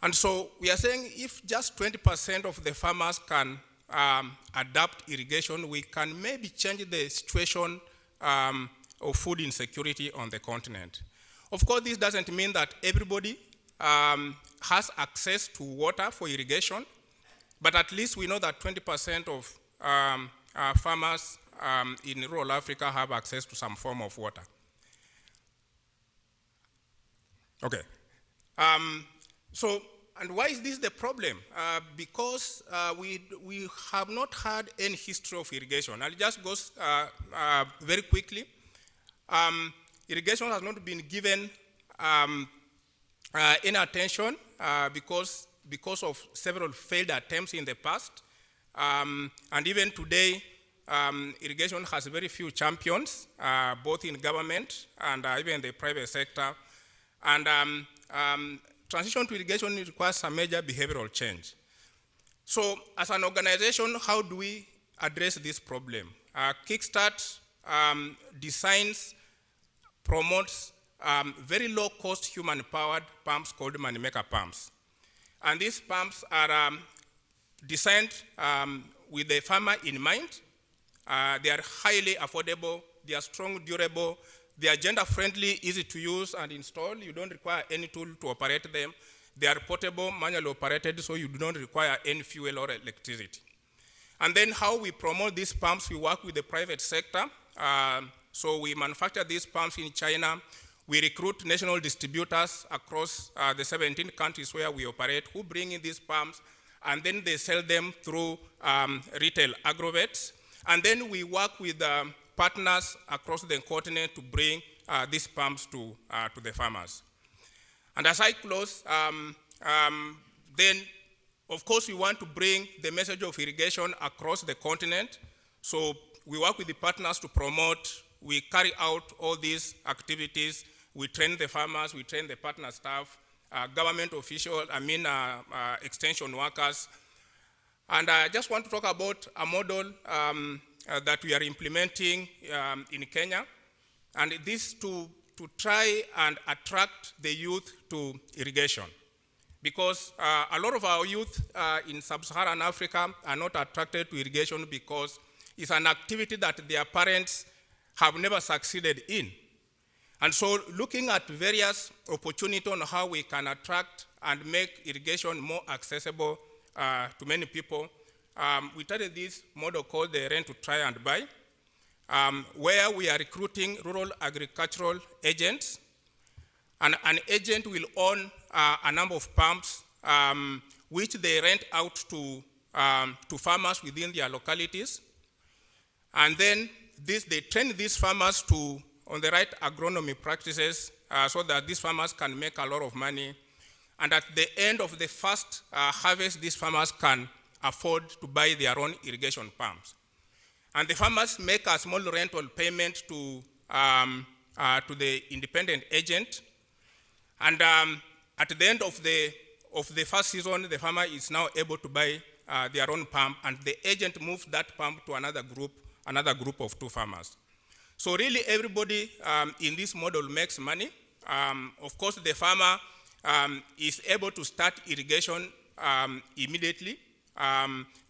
And so we are saying if just 20% of the farmers can adapt irrigation, we can maybe change the situation of food insecurity on the continent. Of course, this doesn't mean that everybody has access to water for irrigation, but at least we know that 20% of farmers in rural Africa have access to some form of water. Okay. And why is this the problem? Because we have not had any history of irrigation. I'll just go very quickly. Irrigation has not been given any attention because of several failed attempts in the past. And even today, irrigation has very few champions, both in government and even the private sector. And transition to irrigation requires a major behavioral change. So as an organization, how do we address this problem? KickStart designs, promotes very low-cost human-powered pumps called moneymaker pumps. And these pumps are designed with the farmer in mind. They are highly affordable, they are strong, durable, they are gender-friendly, easy to use and install. You don't require any tool to operate them. They are portable, manually operated, so you do not require any fuel or electricity. And then how we promote these pumps, we work with the private sector. So we manufacture these pumps in China. We recruit national distributors across the 17 countries where we operate who bring in these pumps, and then they sell them through retail Agriworks. And then we work with partners across the continent to bring these pumps to the farmers. And as I close, then of course we want to bring the message of irrigation across the continent. So we work with the partners to promote, we carry out all these activities, we train the farmers, we train the partner staff, government officials, extension workers. And I just want to talk about a model that we are implementing in Kenya. And this to try and attract the youth to irrigation. Because a lot of our youth in sub-Saharan Africa are not attracted to irrigation because it's an activity that their parents have never succeeded in. And so looking at various opportunities on how we can attract and make irrigation more accessible to many people, we started this model called the Rent to Try and Buy, where we are recruiting rural agricultural agents. And an agent will own a number of pumps which they rent out to farmers within their localities. And then they train these farmers on the right agronomy practices so that these farmers can make a lot of money. And at the end of the first harvest, these farmers can afford to buy their own irrigation pumps. And the farmers make a small rental payment to the independent agent. And at the end of the first season, the farmer is now able to buy their own pump, and the agent moves that pump to another group of 2 farmers. So really everybody in this model makes money. Of course, the farmer is able to start irrigation immediately.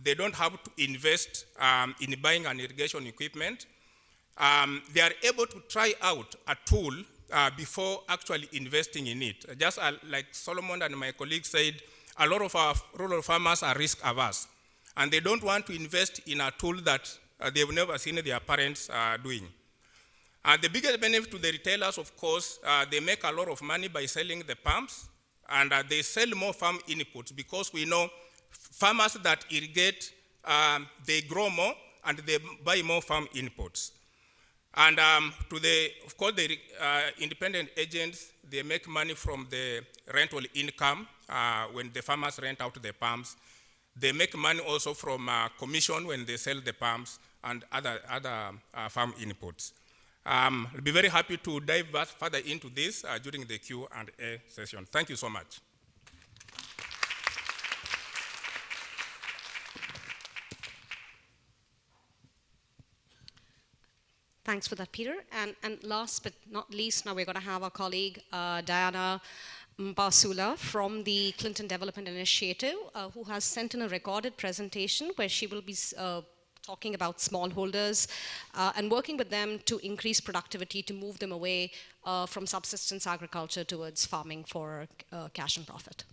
They don't have to invest in buying an irrigation equipment. They are able to try out a tool before actually investing in it. Just like Salomon and my colleagues said, a lot of our rural farmers are risk averse, and they don't want to invest in a tool that they've never seen their parents doing. The biggest benefit to the retailers, of course, they make a lot of money by selling the pumps, and they sell more farm inputs because we know farmers that irrigate, they grow more and they buy more farm inputs. And of course, the independent agents, they make money from the rental income when the farmers rent out the pumps. They make money also from commission when they sell the pumps and other farm inputs. I'll be very happy to dive further into this during the Q&A session. Thank you so much. Thanks for that, Peter. And last but not least, now we're going to have our colleague, Dyna Mpasuka from the Clinton Development Initiative, who has sent in a recorded presentation where she will be talking about smallholders and working with them to increase productivity, to move them away from subsistence agriculture towards farming for cash and profit.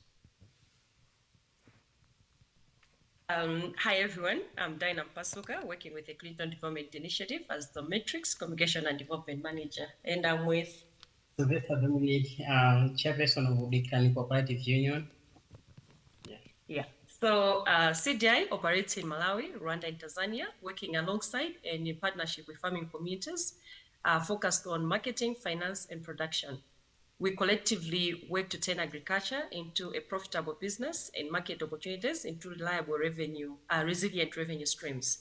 Hi everyone, I'm Dyna Mpasuka, working with the Clinton Development Initiative as the Matrix Communication and Development Manager. And I'm with Sylvester Dominic, Chairperson of the Cooperative Union. Yeah. So CDI operates in Malawi, Rwanda, and Tanzania, working alongside and in partnership with farming communities, focused on marketing, finance, and production. We collectively work to turn agriculture into a profitable business and market opportunities into reliable revenue, resilient revenue streams.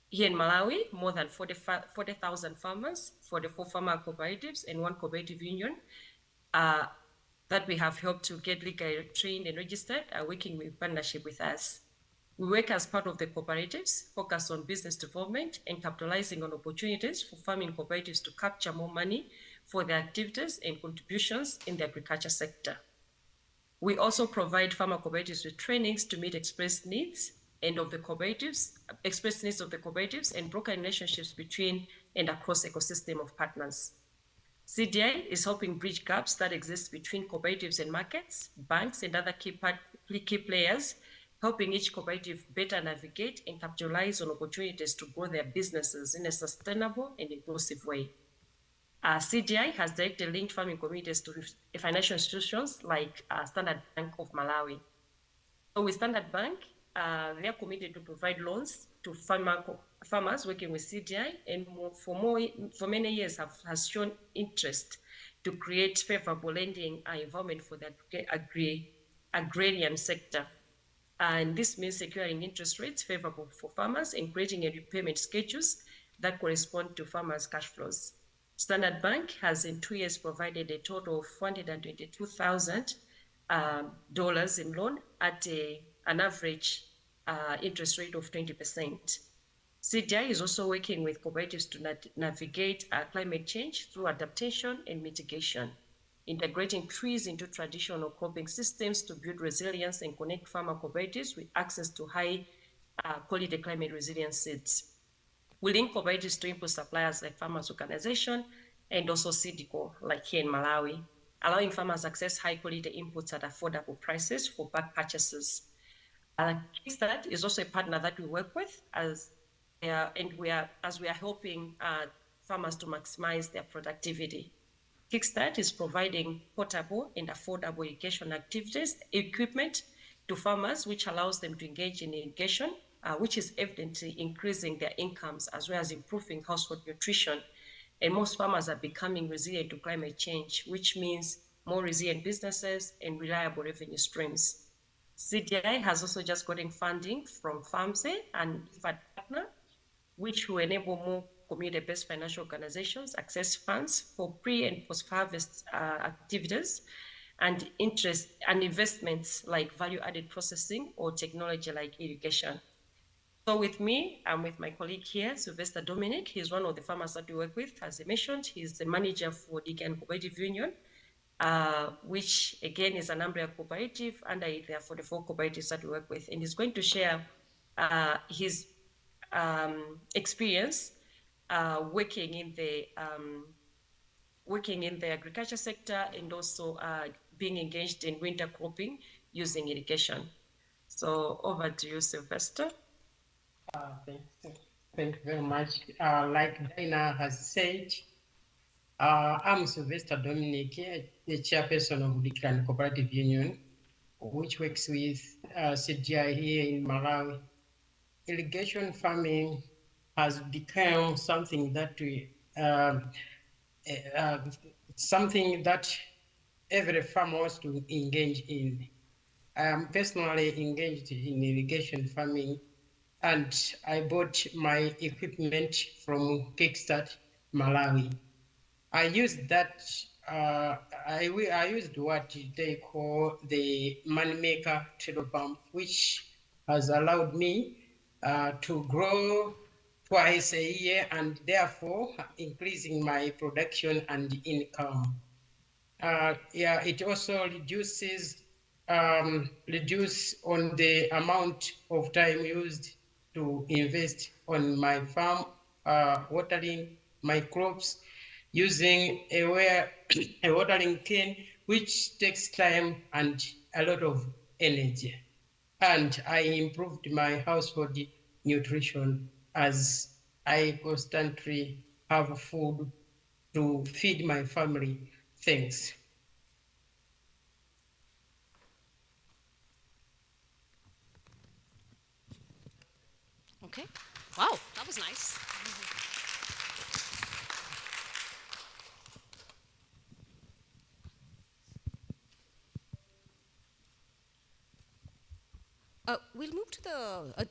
Here in Malawi, more than 40,000 farmers, 44 farmer cooperatives, and 1 cooperative union that we have helped to get legally trained and registered are working in partnership with us. We work as part of the cooperatives, focus on business development and capitalizing on opportunities for farming cooperatives to capture more money for their activities and contributions in the agriculture sector. We also provide farmer cooperatives with trainings to meet express needs of the cooperatives and broker relationships between and across ecosystem of partners. CDI is helping bridge gaps that exist between cooperatives and markets, banks, and other key players, helping each cooperative better navigate and capitalize on opportunities to grow their businesses in a sustainable and inclusive way. CDI has directly linked farming communities to financial institutions like Standard Bank of Malawi. So with Standard Bank, they are committed to provide loans to farmers working with CDI, and for many years has shown interest to create favorable lending environment for the agrarian sector. And this means securing interest rates favorable for farmers and creating a repayment schedules that correspond to farmers' cash flows. Standard Bank has in 2 years provided a total of $422,000 in loan at an average interest rate of 20%. CDI is also working with cooperatives to navigate climate change through adaptation and mitigation, integrating trees into traditional cropping systems to build resilience and connect farmer cooperatives with access to high quality climate resilient seeds. We link cooperatives to input suppliers like Farmers Organization and also CDCO, like here in Malawi, allowing farmers access high quality inputs at affordable prices for bulk purchases. KickStart is also a partner that we work with as we are helping farmers to maximize their productivity. KickStart is providing portable and affordable irrigation equipment to farmers, which allows them to engage in irrigation, which is evidently increasing their incomes as well as improving household nutrition. And most farmers are becoming resilient to climate change, which means more resilient businesses and reliable revenue streams. CDI has also just gotten funding from FAMSE and IFAD partner, which will enable more community-based financial organizations access funds for pre- and post-harvest activities and investments like value-added processing or technology like irrigation. So with me, I'm with my colleague here, Sylvester Dominic. He's one of the farmers that we work with. As I mentioned, he's the manager for the Cooperative Union, which again is an umbrella cooperative under it. There are 44 cooperatives that we work with, and he's going to share his experience working in the agriculture sector and also being engaged in winter cropping using irrigation. So over to you, Sylvester. Thank you very much. Like Dyna has said, I'm Sylvester Dominic, the chairperson of the Cooperative Union, which works with CGI here in Malawi. Irrigation farming has become something that every farmer wants to engage in. I am personally engaged in irrigation farming, and I bought my equipment from KickStart Malawi. I used that. I used what they call the moneymaker treadle pump, which has allowed me to grow twice a year and therefore increasing my production and income. It also reduce on the amount of time used to invest on my farm, watering my crops, using a watering can, which takes time and a lot of energy. And I improved my household nutrition as I constantly have food to feed my family. Thanks. Okay. Wow, that was nice. we'll move to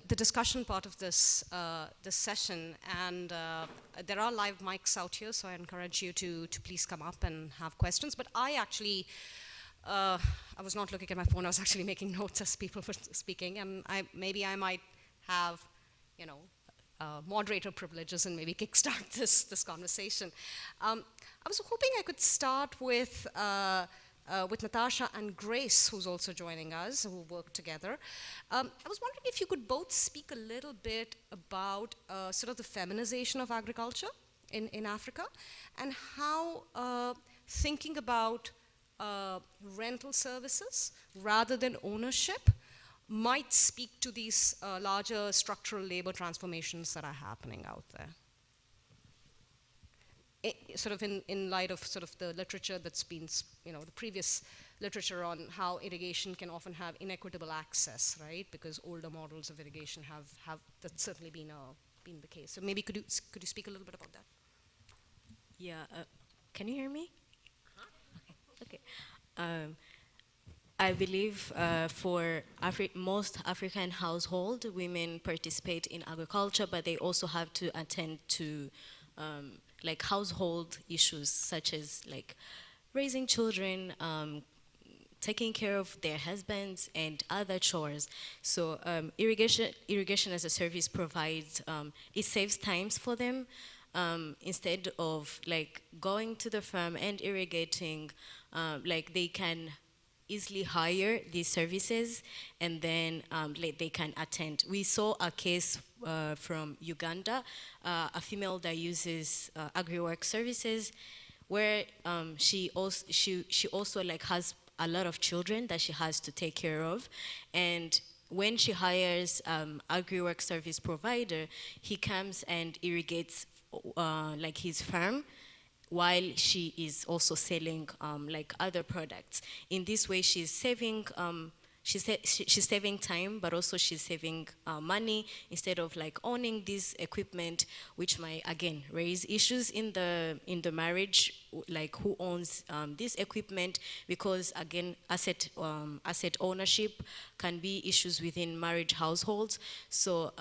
the discussion part of this session, and there are live mics out here, so I encourage you to please come up and have questions. But I actually, I was not looking at my phone, I was actually making notes as people were speaking, and maybe I might have, moderator privileges and maybe kickstart this conversation. I was hoping I could start with Natacha and Grace, who's also joining us, who work together. I was wondering if you could both speak a little bit about sort of the feminization of agriculture in Africa, and how thinking about rental services rather than ownership might speak to these larger structural labor transformations that are happening out there. Sort of in light of sort of the literature that's been, the previous literature on how irrigation can often have inequitable access, right? Because older models of irrigation have that's certainly been the case. So maybe could you speak a little bit about that? Yeah, can you hear me? Okay. I believe for most African households, women participate in agriculture, but they also have to attend to like household issues such as like raising children, taking care of their husbands and other chores. So irrigation as a service provides, it saves times for them. Instead of like going to the farm and irrigating, like they can easily hire these services, and then like they can attend. We saw a case from Uganda, a female that uses Agriworks services, where she also like has a lot of children that she has to take care of, and when she hires Agriworks service provider, he comes and irrigates like his farm, while she is also selling like other products. In this way, she's saving she's saving time, but also she's saving money instead of like owning this equipment, which might again raise issues in the marriage, like who owns this equipment, because again asset ownership can be issues within marriage households. So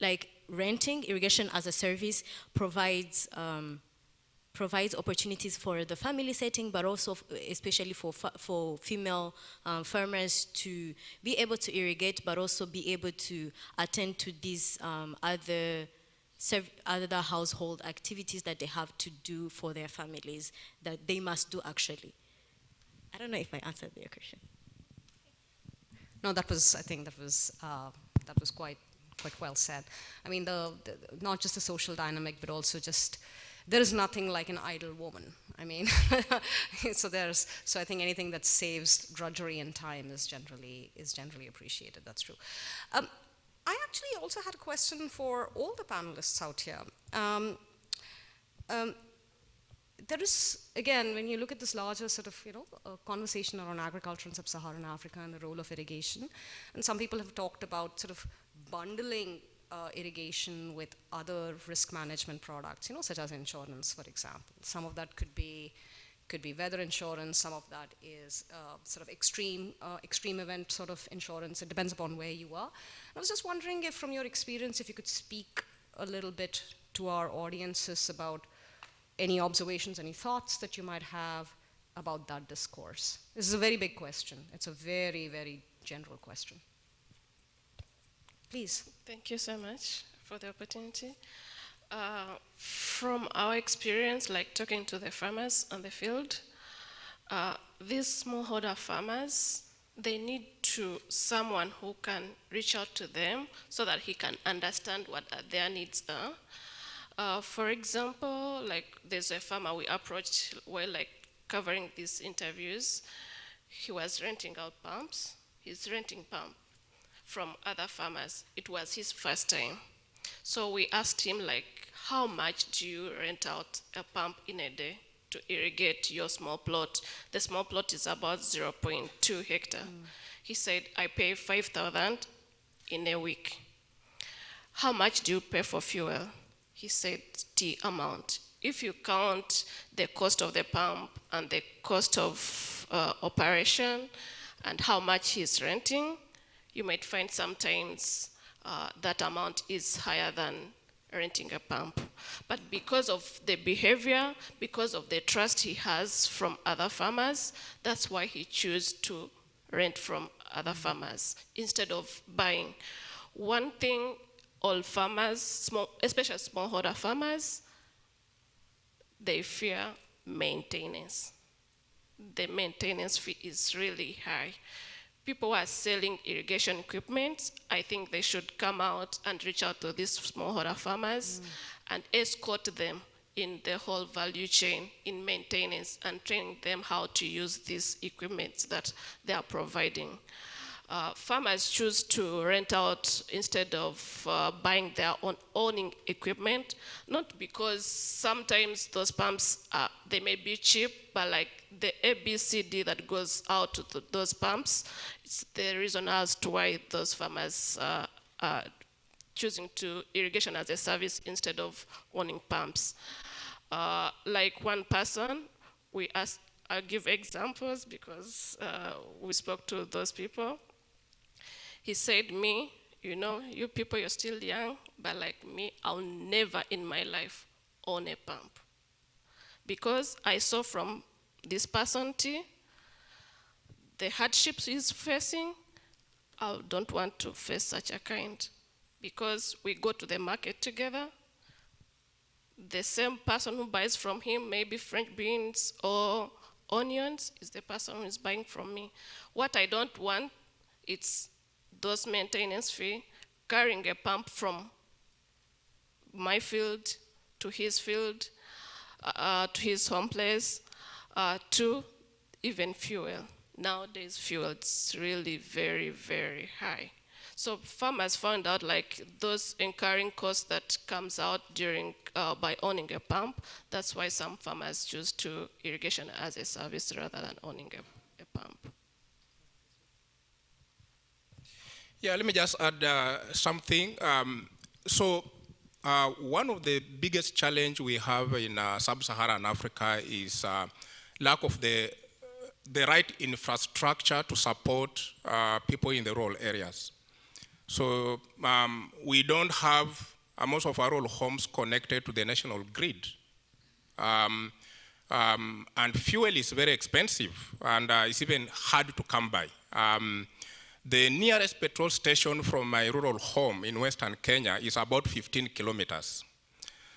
like renting irrigation as a service provides opportunities for the family setting, but also especially for female farmers to be able to irrigate, but also be able to attend to these other household activities that they have to do for their families, that they must do actually. I don't know if I answered your question. No, I think that was quite well said. I mean, not just the social dynamic, but also just, there is nothing like an idle woman. I mean, so I think anything that saves drudgery and time is generally appreciated. That's true. I actually also had a question for all the panelists out here. There is, again, when you look at this larger sort of, conversation around agriculture in sub-Saharan Africa and the role of irrigation, and some people have talked about sort of bundling irrigation with other risk management products, such as insurance, for example. Some of that could be weather insurance. Some of that is sort of extreme event sort of insurance. It depends upon where you are. I was just wondering if, from your experience, if you could speak a little bit to our audiences about any observations, any thoughts that you might have about that discourse. This is a very big question. It's a very, very general question. Please. Thank you so much for the opportunity. From our experience, like talking to the farmers on the field, these smallholder farmers, they need someone who can reach out to them so that he can understand what their needs are. For example, like there's a farmer we approached while like covering these interviews. He was renting out pumps. He's renting pump from other farmers. It was his first time. So we asked him, like, how much do you rent out a pump in a day to irrigate your small plot? The small plot is about 0.2 hectare. He said, I pay 5,000 in a week. How much do you pay for fuel? He said, the amount. If you count the cost of the pump and the cost of operation and how much he's renting, you might find sometimes that amount is higher than renting a pump. But because of the behavior, because of the trust he has from other farmers, that's why he chooses to rent from other farmers instead of buying. One thing all farmers, especially smallholder farmers, they fear maintenance. The maintenance fee is really high. People who are selling irrigation equipment, I think they should come out and reach out to these smallholder farmers and escort them in the whole value chain in maintenance and training them how to use these equipment that they are providing. Farmers choose to rent out instead of buying their own owning equipment, not because sometimes those pumps, they may be cheap, but like the ABCD that goes out to those pumps, it's the reason as to why those farmers are choosing to irrigation as a service instead of owning pumps. Like one person, I'll give examples because we spoke to those people. He said, me, you know, you people, you're still young, but like me, I'll never in my life own a pump. Because I saw from this person, the hardships he's facing, I don't want to face such a kind. Because we go to the market together, the same person who buys from him, maybe French beans or onions, is the person who is buying from me. What I don't want, it's those maintenance fee, carrying a pump from my field to his field, to his home place, to even fuel. Nowadays, fuel is really very, very high. So farmers found out like those incurring costs that comes out during by owning a pump. That's why some farmers choose to irrigation as a service rather than owning a pump. Yeah, let me just add something. One of the biggest challenge we have in sub-Saharan Africa is lack of the right infrastructure to support people in the rural areas. So we don't have most of our rural homes connected to the national grid. And fuel is very expensive, and it's even hard to come by. The nearest petrol station from my rural home in Western Kenya is about 15 kilometers.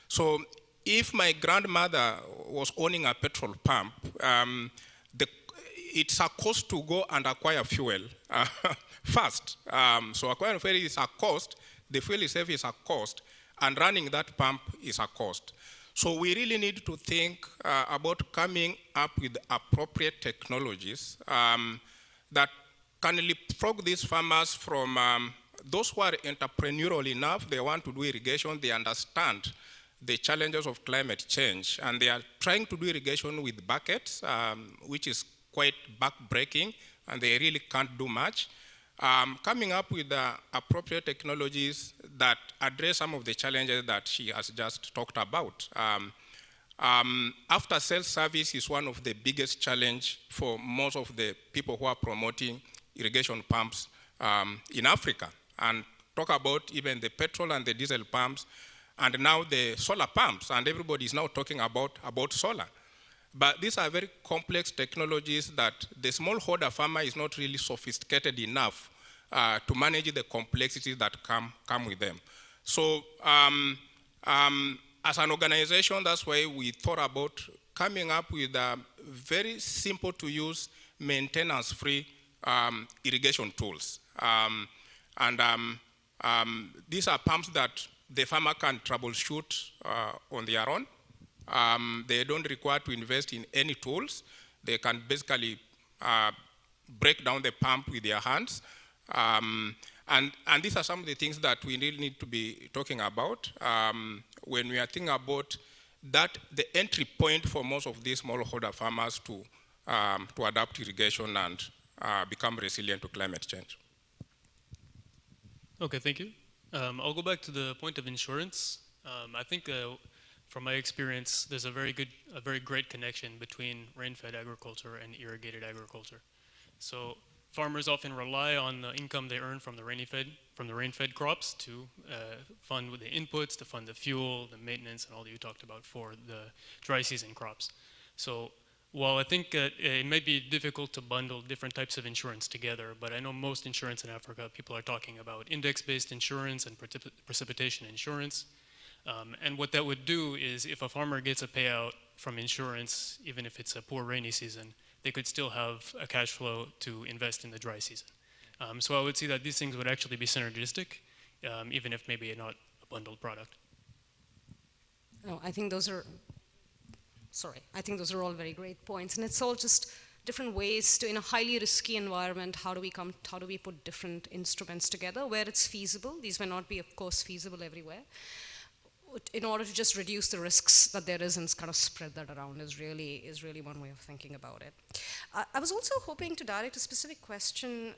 So if my grandmother was owning a petrol pump, it's a cost to go and acquire fuel first. So acquiring fuel is a cost, the fuel itself is a cost, and running that pump is a cost. So we really need to think about coming up with appropriate technologies that can leapfrog these farmers from those who are entrepreneurial enough, they want to do irrigation, they understand the challenges of climate change, and they are trying to do irrigation with buckets, which is quite back-breaking, and they really can't do much. Coming up with appropriate technologies that address some of the challenges that she has just talked about. After-sales service is one of the biggest challenge for most of the people who are promoting irrigation pumps in Africa, and talk about even the petrol and the diesel pumps, and now the solar pumps, and everybody is now talking about solar. But these are very complex technologies that the smallholder farmer is not really sophisticated enough to manage the complexities that come with them. So as an organization, that's why we thought about coming up with a very simple to use, maintenance-free irrigation tools. These are pumps that the farmer can troubleshoot on their own. They don't require to invest in any tools. They can basically break down the pump with their hands. And these are some of the things that we really need to be talking about when we are thinking about that the entry point for most of these smallholder farmers to adapt irrigation and become resilient to climate change. Okay, thank you. I'll go back to the point of insurance. I think from my experience, there's a very great connection between rain-fed agriculture and irrigated agriculture. So farmers often rely on the income they earn from the rain-fed crops to fund the inputs, to fund the fuel, the maintenance, and all that you talked about for the dry season crops. So while I think it might be difficult to bundle different types of insurance together, but I know most insurance in Africa, people are talking about index-based insurance and precipitation insurance. And what that would do is if a farmer gets a payout from insurance, even if it's a poor rainy season, they could still have a cash flow to invest in the dry season. So I would see that these things would actually be synergistic, even if maybe not a bundled product. No, I think those are all very great points, and it's all just different ways to, in a highly risky environment, how do we put different instruments together where it's feasible. These may not be, of course, feasible everywhere, in order to just reduce the risks that there is and kind of spread that around is really one way of thinking about it. I was also hoping to direct a specific question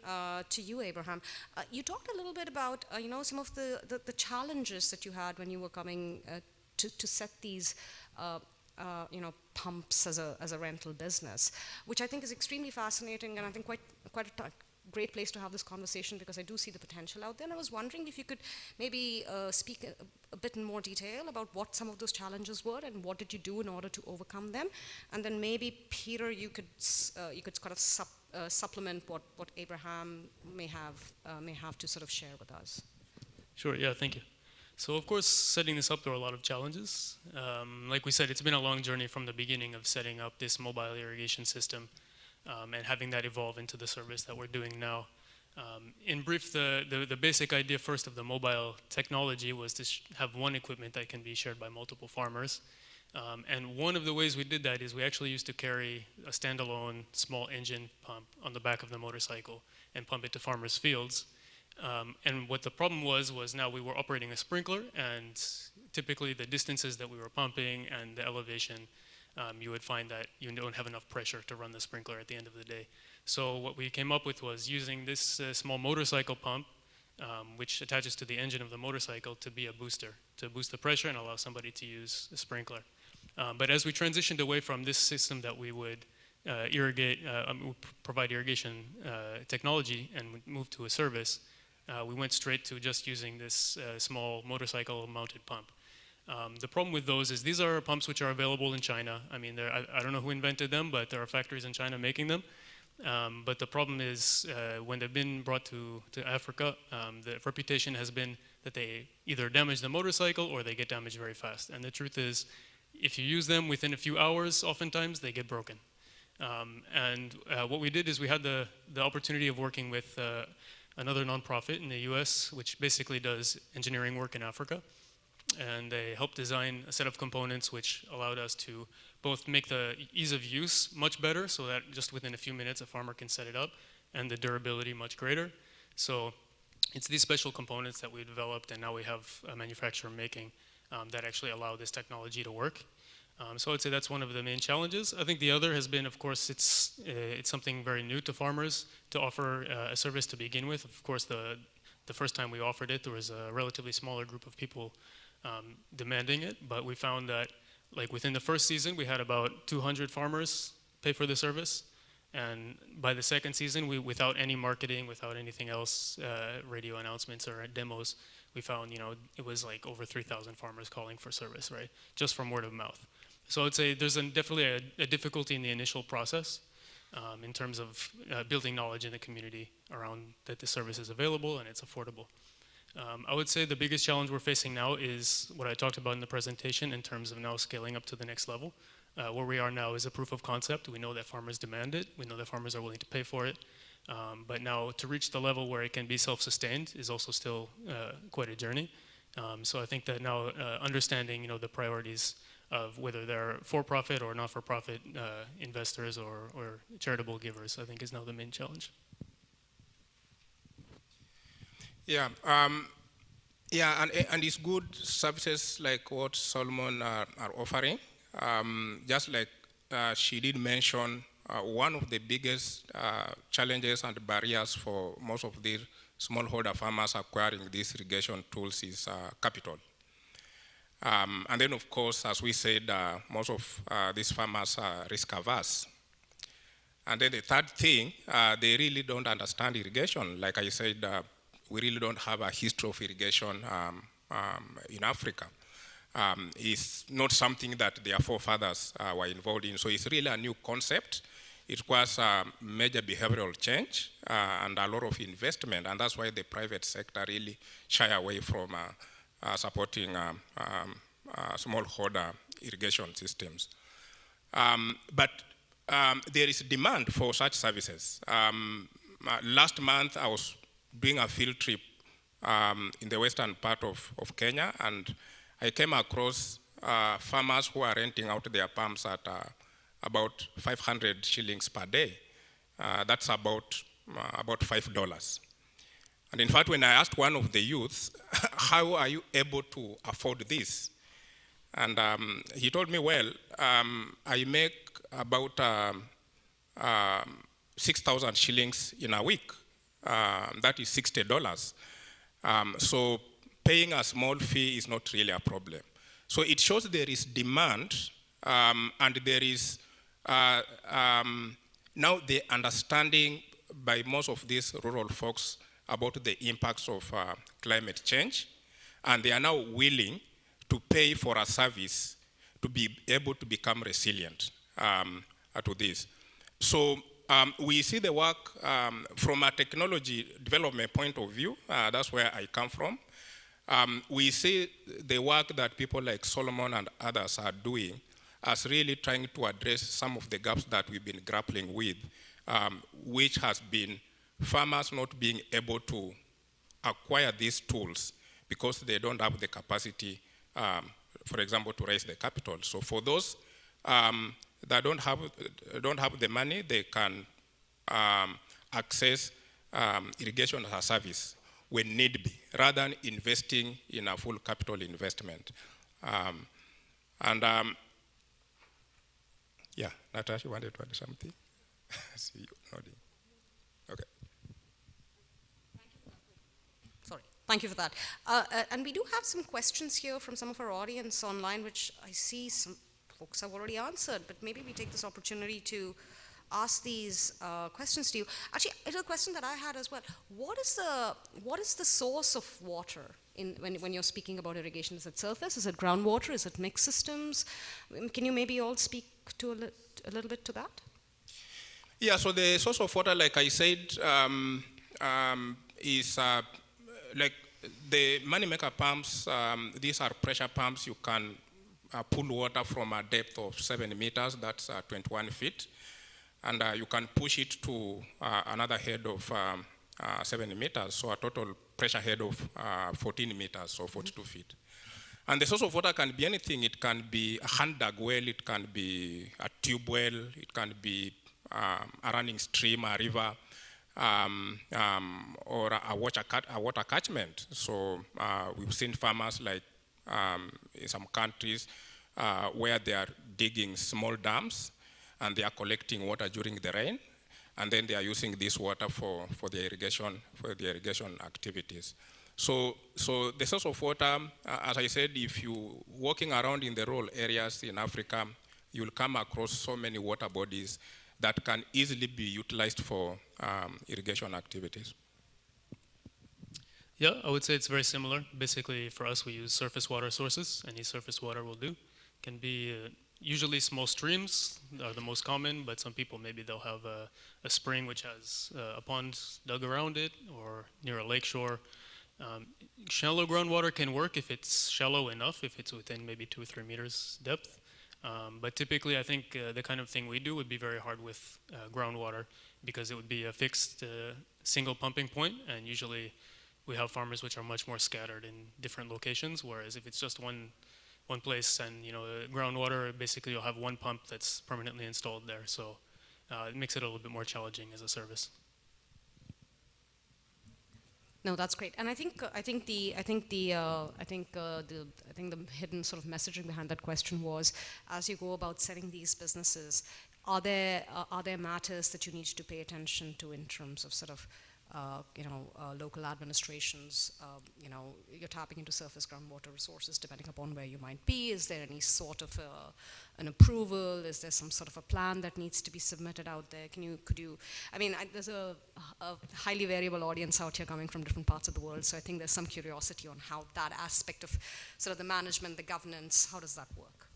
to you, Abraham. You talked a little bit about some of the challenges that you had when you were coming to set these pumps as a rental business, which I think is extremely fascinating, and I think quite a great place to have this conversation, because I do see the potential out there. And I was wondering if you could maybe speak a bit in more detail about what some of those challenges were and what did you do in order to overcome them. And then maybe Peter, you could kind of supplement what Abraham may have to sort of share with us. Sure. Yeah. Thank you. So of course, setting this up, there were a lot of challenges. Like we said, it's been a long journey from the beginning of setting up this mobile irrigation system and having that evolve into the service that we're doing now. In brief, the basic idea first of the mobile technology was to have one equipment that can be shared by multiple farmers. And one of the ways we did that is we actually used to carry a standalone small engine pump on the back of the motorcycle and pump it to farmers' fields. And what the problem was now we were operating a sprinkler, and typically the distances that we were pumping and the elevation, you would find that you don't have enough pressure to run the sprinkler at the end of the day. So what we came up with was using this small motorcycle pump, which attaches to the engine of the motorcycle, to be a booster, to boost the pressure and allow somebody to use a sprinkler. But as we transitioned away from this system that we would provide irrigation technology and move to a service, we went straight to just using this small motorcycle mounted pump. The problem with those is these are pumps which are available in China. I mean, I don't know who invented them, but there are factories in China making them. But the problem is when they've been brought to Africa, the reputation has been that they either damage the motorcycle or they get damaged very fast. And the truth is, if you use them within a few hours, oftentimes they get broken. What we did is we had the opportunity of working with another nonprofit in the US, which basically does engineering work in Africa. And they helped design a set of components which allowed us to both make the ease of use much better, so that just within a few minutes a farmer can set it up, and the durability much greater. So it's these special components that we developed, and now we have a manufacturer making that actually allow this technology to work. So I'd say that's one of the main challenges. I think the other has been, of course, it's something very new to farmers to offer a service to begin with. Of course, the first time we offered it, there was a relatively smaller group of people demanding it, but we found that like within the first season, we had about 200 farmers pay for the service. And by the second season, without any marketing, without anything else, radio announcements or demos, we found, it was like over 3,000 farmers calling for service, right? Just from word of mouth. So I'd say there's definitely a difficulty in the initial process in terms of building knowledge in the community around that the service is available and it's affordable. I would say the biggest challenge we're facing now is what I talked about in the presentation in terms of now scaling up to the next level. Where we are now is a proof of concept. We know that farmers demand it. We know that farmers are willing to pay for it. But now to reach the level where it can be self-sustained is also still quite a journey. So I think that now understanding, the priorities of whether they're for-profit or not-for-profit investors or charitable givers, I think is now the main challenge. Yeah, and it's good services like what Salomon are offering. Just like she did mention, one of the biggest challenges and barriers for most of the smallholder farmers acquiring these irrigation tools is capital. And then, of course, as we said, most of these farmers are risk averse. And then the third thing, they really don't understand irrigation. Like I said, we really don't have a history of irrigation in Africa. It's not something that their forefathers were involved in, so it's really a new concept. It requires a major behavioral change and a lot of investment, and that's why the private sector really shy away from supporting smallholder irrigation systems. But there is demand for such services. Last month, I was doing a field trip in the western part of Kenya, and I came across farmers who are renting out their pumps at about 500 shillings per day. That's about $5. And in fact, when I asked one of the youths, how are you able to afford this? And he told me, well, I make about 6,000 shillings in a week. That is $60. So paying a small fee is not really a problem. So it shows there is demand, and there is now the understanding by most of these rural folks about the impacts of climate change, and they are now willing to pay for a service to be able to become resilient to this. So we see the work from a technology development point of view. That's where I come from. We see the work that people like Salomon and others are doing as really trying to address some of the gaps that we've been grappling with, which has been farmers not being able to acquire these tools because they don't have the capacity, for example, to raise the capital. So for those that don't have the money, they can access irrigation as a service when need be, rather than investing in a full capital investment. Yeah, Natacha, you wanted to add something? I see you nodding. Okay. Sorry, thank you for that. And we do have some questions here from some of our audience online, which I see some folks have already answered, but maybe we take this opportunity to ask these questions to you. Actually, it's a question that I had as well. What is the source of water when you're speaking about irrigation? Is it surface? Is it groundwater? Is it mixed systems? Can you maybe all speak to a little bit to that? Yeah, so the source of water, like I said, is like the moneymaker pumps. These are pressure pumps. You can pull water from a depth of 7 meters, that's 21 feet. And you can push it to another head of 7 meters, so a total pressure head of 14 meters, so 42 feet. And the source of water can be anything. It can be a hand-dug well, it can be a tube well, it can be a running stream, a river, or a water catchment. So we've seen farmers like in some countries where they are digging small dams and they are collecting water during the rain, and then they are using this water for the irrigation activities. So the source of water, as I said, if you're walking around in the rural areas in Africa, you'll come across so many water bodies that can easily be utilized for irrigation activities. Yeah, I would say it's very similar. Basically, for us, we use surface water sources. Any surface water will do. Can be usually small streams are the most common, but some people maybe they'll have a spring which has a pond dug around it, or near a lake shore. Shallow groundwater can work if it's shallow enough, if it's within maybe 2 or 3 meters depth. But typically, I think the kind of thing we do would be very hard with groundwater, because it would be a fixed single pumping point, and usually we have farmers which are much more scattered in different locations, whereas if it's just one place and groundwater, basically you'll have one pump that's permanently installed there. So it makes it a little bit more challenging as a service. No, that's great, and I think the hidden sort of messaging behind that question was, as you go about setting these businesses, are there matters that you need to pay attention to in terms of sort of local administrations, you're tapping into surface groundwater resources depending upon where you might be. Is there any sort of an approval? Is there some sort of a plan that needs to be submitted out there? There's a highly variable audience out here coming from different parts of the world, so I think there's some curiosity on how that aspect of sort of the management, the governance, how does that work?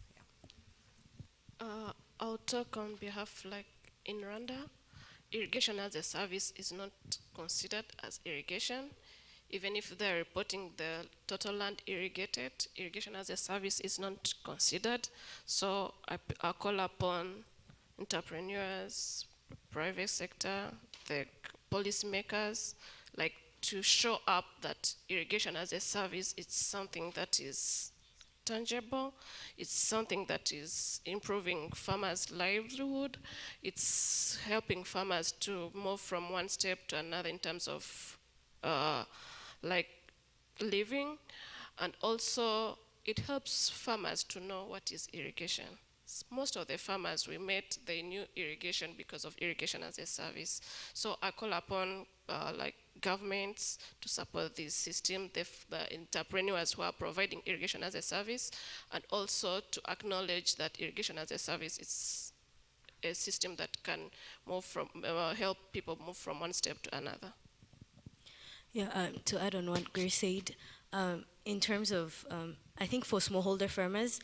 Yeah. I'll talk on behalf, like in Rwanda, irrigation as a service is not considered as irrigation. Even if they're reporting the total land irrigated, irrigation as a service is not considered. So I call upon entrepreneurs, private sector, the policymakers, like to show up that irrigation as a service is something that is tangible. It's something that is improving farmers' livelihood. It's helping farmers to move from one step to another in terms of living, and also it helps farmers to know what is irrigation. Most of the farmers we met, they knew irrigation because of irrigation as a service. So I call upon governments to support this system, the entrepreneurs who are providing irrigation as a service, and also to acknowledge that irrigation as a service is a system that can help people move from one step to another. Yeah, to add on what Grace said, in terms of, I think for smallholder farmers,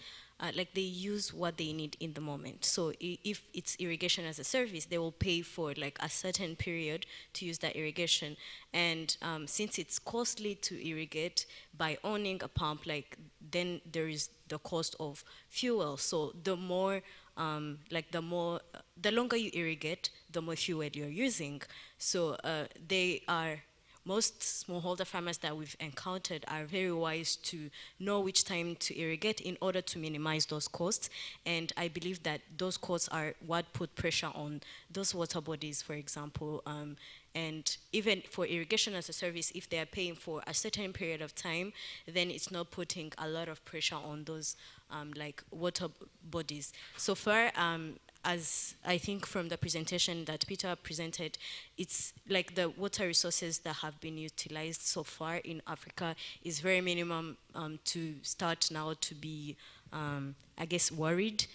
they use what they need in the moment. So if it's irrigation as a service, they will pay for a certain period to use that irrigation. And since it's costly to irrigate by owning a pump, then there is the cost of fuel. So the longer you irrigate, the more fuel you're using. So most smallholder farmers that we've encountered are very wise to know which time to irrigate in order to minimize those costs. And I believe that those costs are what put pressure on those water bodies, for example. And even for irrigation as a service, if they are paying for a certain period of time, then it's not putting a lot of pressure on those water bodies. So far, as I think from the presentation that Peter presented, it's the water resources that have been utilized so far in Africa is very minimum to start now to be, worried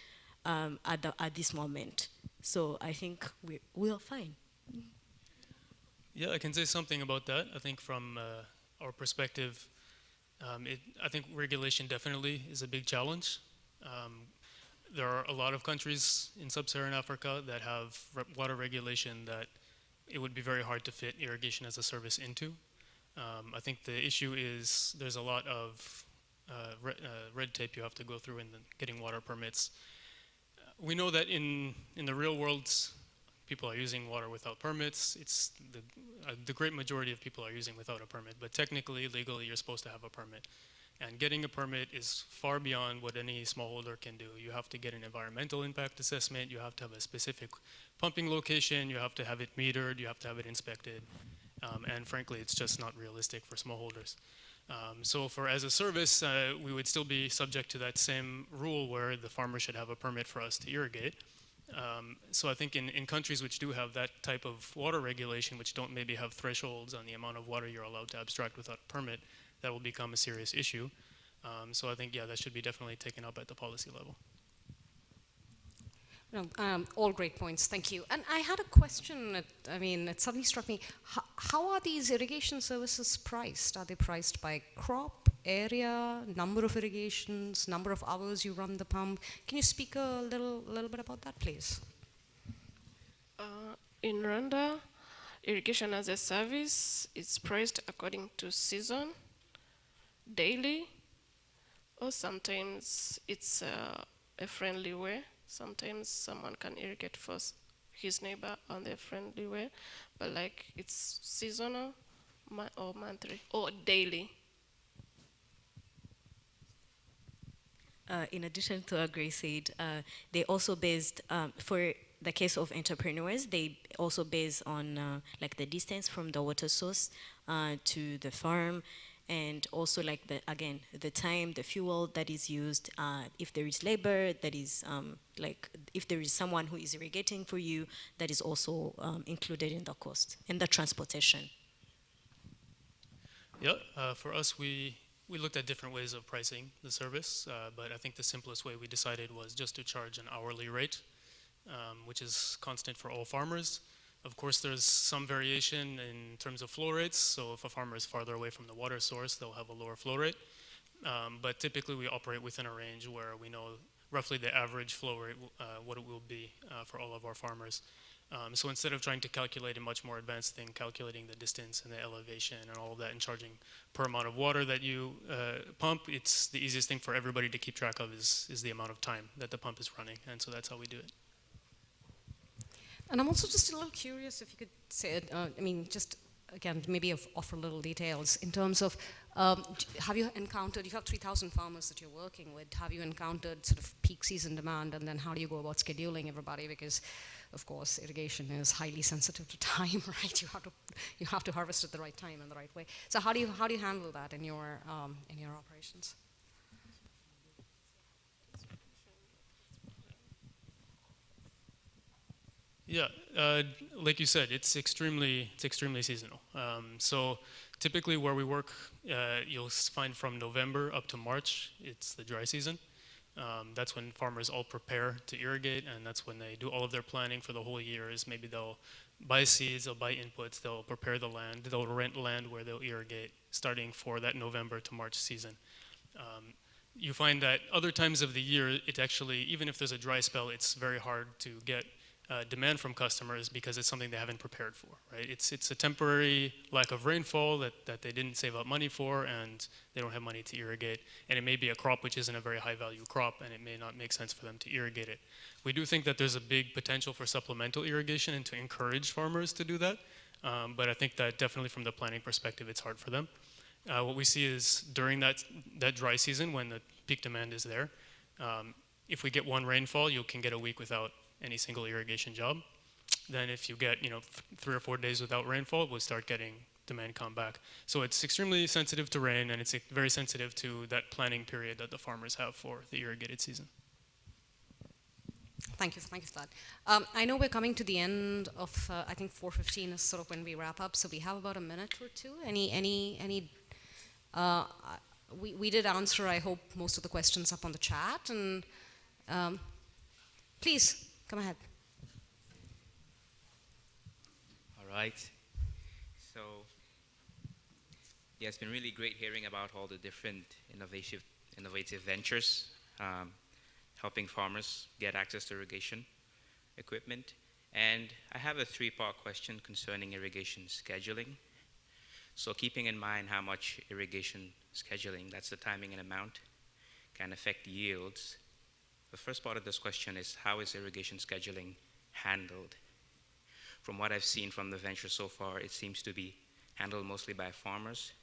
at this moment. So I think we're fine. Yeah, I can say something about that. I think from our perspective, I think regulation definitely is a big challenge. There are a lot of countries in sub-Saharan Africa that have water regulation that it would be very hard to fit irrigation as a service into. I think the issue is there's a lot of red tape you have to go through in getting water permits. We know that in the real world, people are using water without permits. It's the great majority of people are using without a permit, but technically, legally, you're supposed to have a permit. And getting a permit is far beyond what any smallholder can do. You have to get an environmental impact assessment, you have to have a specific pumping location, you have to have it metered, you have to have it inspected. And frankly, it's just not realistic for smallholders. So as a service, we would still be subject to that same rule where the farmer should have a permit for us to irrigate. So I think in countries which do have that type of water regulation, which don't maybe have thresholds on the amount of water you're allowed to abstract without a permit, that will become a serious issue. So I think, that should be definitely taken up at the policy level. All great points, thank you. And I had a question, it suddenly struck me. How are these irrigation services priced? Are they priced by crop, area, number of irrigations, number of hours you run the pump? Can you speak a little bit about that, please? In Rwanda, irrigation as a service is priced according to season, daily, or sometimes it's a friendly way. Sometimes someone can irrigate for his neighbor on the friendly way, but it's seasonal or monthly or daily. In addition to what Grace said, they also based, for the case of entrepreneurs, they also base on the distance from the water source to the farm, and also the time, the fuel that is used, if there is labor, that is if there is someone who is irrigating for you, that is also included in the cost, and the transportation. Yeah, for us, we looked at different ways of pricing the service, but I think the simplest way we decided was just to charge an hourly rate, which is constant for all farmers. Of course, there's some variation in terms of flow rates, so if a farmer is farther away from the water source, they'll have a lower flow rate. But typically, we operate within a range where we know roughly the average flow rate, what it will be for all of our farmers. So instead of trying to calculate a much more advanced thing, calculating the distance and the elevation and all of that and charging per amount of water that you pump, it's the easiest thing for everybody to keep track of is the amount of time that the pump is running. And so that's how we do it. And I'm also just a little curious if you could say it, just again, maybe offer little details in terms of, have you encountered, you have 3,000 farmers that you're working with, have you encountered sort of peak season demand, and then how do you go about scheduling everybody? Because, of course, irrigation is highly sensitive to time, right? You have to harvest at the right time and the right way. So how do you handle that in your operations? Yeah, like you said, it's extremely seasonal. So typically where we work, you'll find from November up to March, it's the dry season. That's when farmers all prepare to irrigate, and that's when they do all of their planning for the whole year. Is maybe they'll buy seeds, they'll buy inputs, they'll prepare the land, they'll rent land where they'll irrigate starting for that November to March season. You find that other times of the year, it actually, even if there's a dry spell, it's very hard to get demand from customers because it's something they haven't prepared for, right? It's a temporary lack of rainfall that they didn't save up money for, and they don't have money to irrigate. And it may be a crop which isn't a very high value crop, and it may not make sense for them to irrigate it. We do think that there's a big potential for supplemental irrigation and to encourage farmers to do that. But I think that definitely from the planning perspective, it's hard for them. What we see is during that dry season when the peak demand is there, if we get one rainfall, you can get a week without any single irrigation job. Then if you get 3 or 4 days without rainfall, we'll start getting demand come back. So it's extremely sensitive to rain, and it's very sensitive to that planning period that the farmers have for the irrigated season. Thank you for that. I know we're coming to the end of, I think 4:15 is sort of when we wrap up, so we have about a minute or two. We did answer, I hope, most of the questions up on the chat, and please, come ahead. All right. So, yeah, it's been really great hearing about all the different innovative ventures, helping farmers get access to irrigation equipment. And I have a 3-part question concerning irrigation scheduling. So keeping in mind how much irrigation scheduling, that's the timing and amount, can affect yields. The first part of this question is, how is irrigation scheduling handled? From what I've seen from the venture so far, it seems to be handled mostly by farmers,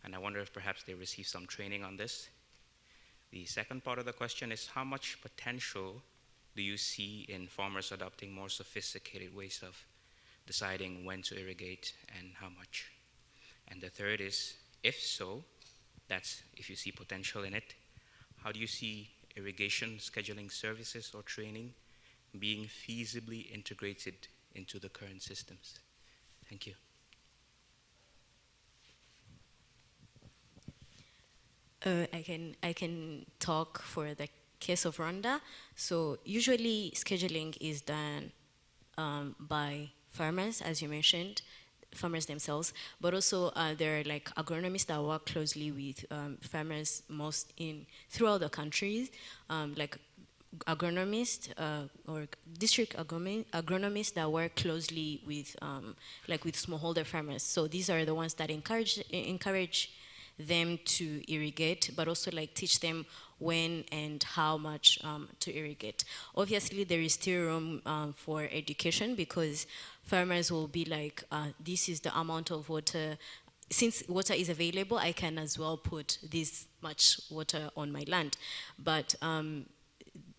and I wonder if perhaps they receive some training on this. The second part of the question is, how much potential do you see in farmers adopting more sophisticated ways of deciding when to irrigate and how much? And the third is, if so, that's if you see potential in it, how do you see irrigation scheduling services or training being feasibly integrated into the current systems? Thank you. I can talk for the case of Rwanda. So usually scheduling is done by farmers, as you mentioned, farmers themselves, but also there are like agronomists that work closely with farmers throughout the country, like agronomists or district agronomists that work closely with with smallholder farmers. So these are the ones that encourage them to irrigate, but also like teach them when and how much to irrigate. Obviously, there is still room for education because farmers will be like, this is the amount of water. Since water is available, I can as well put this much water on my land. But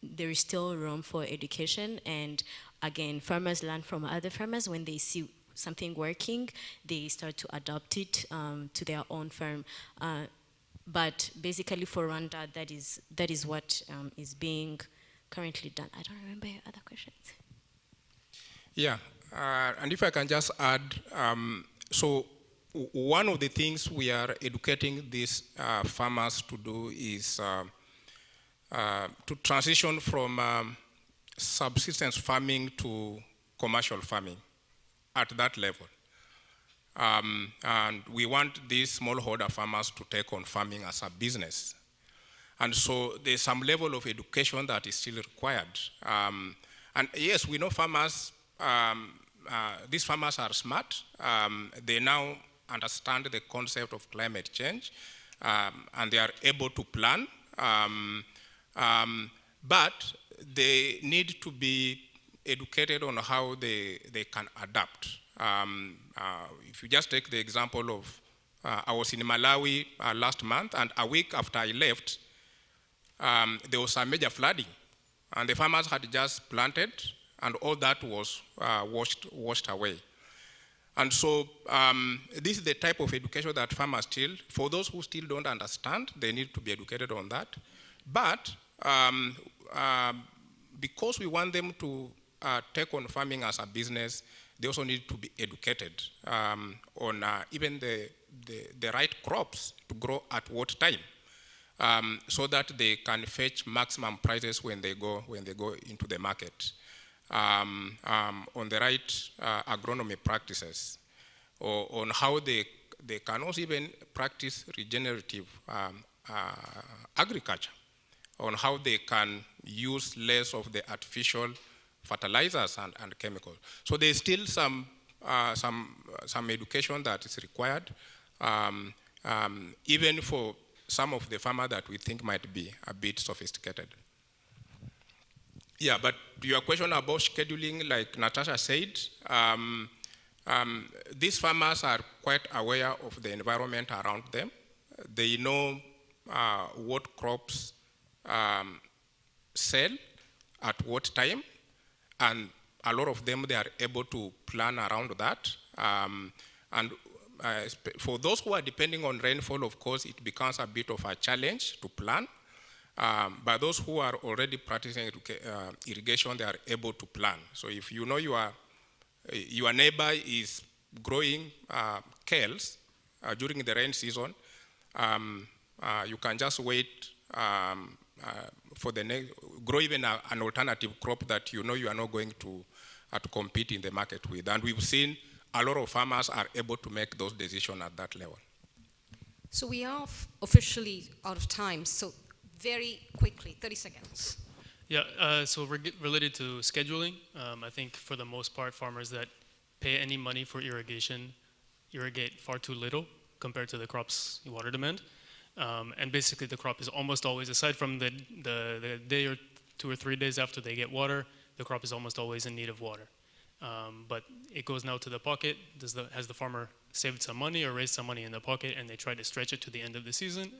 there is still room for education, and again, farmers learn from other farmers. When they see something working, they start to adopt it to their own farm. But basically for Rwanda, that is what is being currently done. I don't remember your other questions. Yeah, and if I can just add, so one of the things we are educating these farmers to do is to transition from subsistence farming to commercial farming at that level. And we want these smallholder farmers to take on farming as a business. And so there's some level of education that is still required. And yes, we know farmers, these farmers are smart. They now understand the concept of climate change, and they are able to plan. But they need to be educated on how they can adapt. If you just take the example of, I was in Malawi last month, and a week after I left, there was a major flooding, and the farmers had just planted, and all that was washed away. And so this is the type of education that farmers still, for those who still don't understand, they need to be educated on that. But because we want them to take on farming as a business, they also need to be educated on even the right crops to grow at what time, so that they can fetch maximum prices when they go into the market, on the right agronomy practices, or on how they can also even practice regenerative agriculture, on how they can use less of the artificial fertilizers and chemicals. So there's still some education that is required, even for some of the farmers that we think might be a bit sophisticated. Yeah, but to your question about scheduling, like Natacha said, these farmers are quite aware of the environment around them. They know what crops sell at what time, and a lot of them, they are able to plan around that. And for those who are depending on rainfall, of course, it becomes a bit of a challenge to plan. But those who are already practicing irrigation, they are able to plan. So if you know your neighbor is growing kales during the rain season, you can just wait for the next, grow even an alternative crop that you know you are not going to compete in the market with. And we've seen a lot of farmers are able to make those decisions at that level. So we are officially out of time. So very quickly, 30 seconds. Yeah, so related to scheduling, I think for the most part, farmers that pay any money for irrigation irrigate far too little compared to the crop's water demand. And basically the crop is almost always, aside from the day or 2 or 3 days after they get water, the crop is almost always in need of water. But it goes now to the pocket. Has the farmer saved some money or raised some money in the pocket, and they try to stretch it to the end of the season,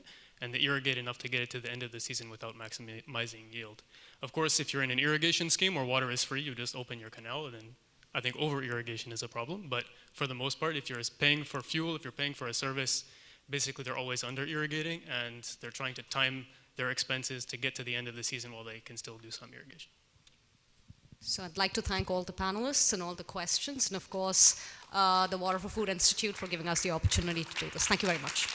and they irrigate enough to get it to the end of the season without maximizing yield. Of course, if you're in an irrigation scheme where water is free, you just open your canal, then I think over-irrigation is a problem. But for the most part, if you're paying for fuel, if you're paying for a service, basically they're always under-irrigating, and they're trying to time their expenses to get to the end of the season while they can still do some irrigation. So I'd like to thank all the panelists and all the questions, and of course, the Water for Food Institute for giving us the opportunity to do this. Thank you very much.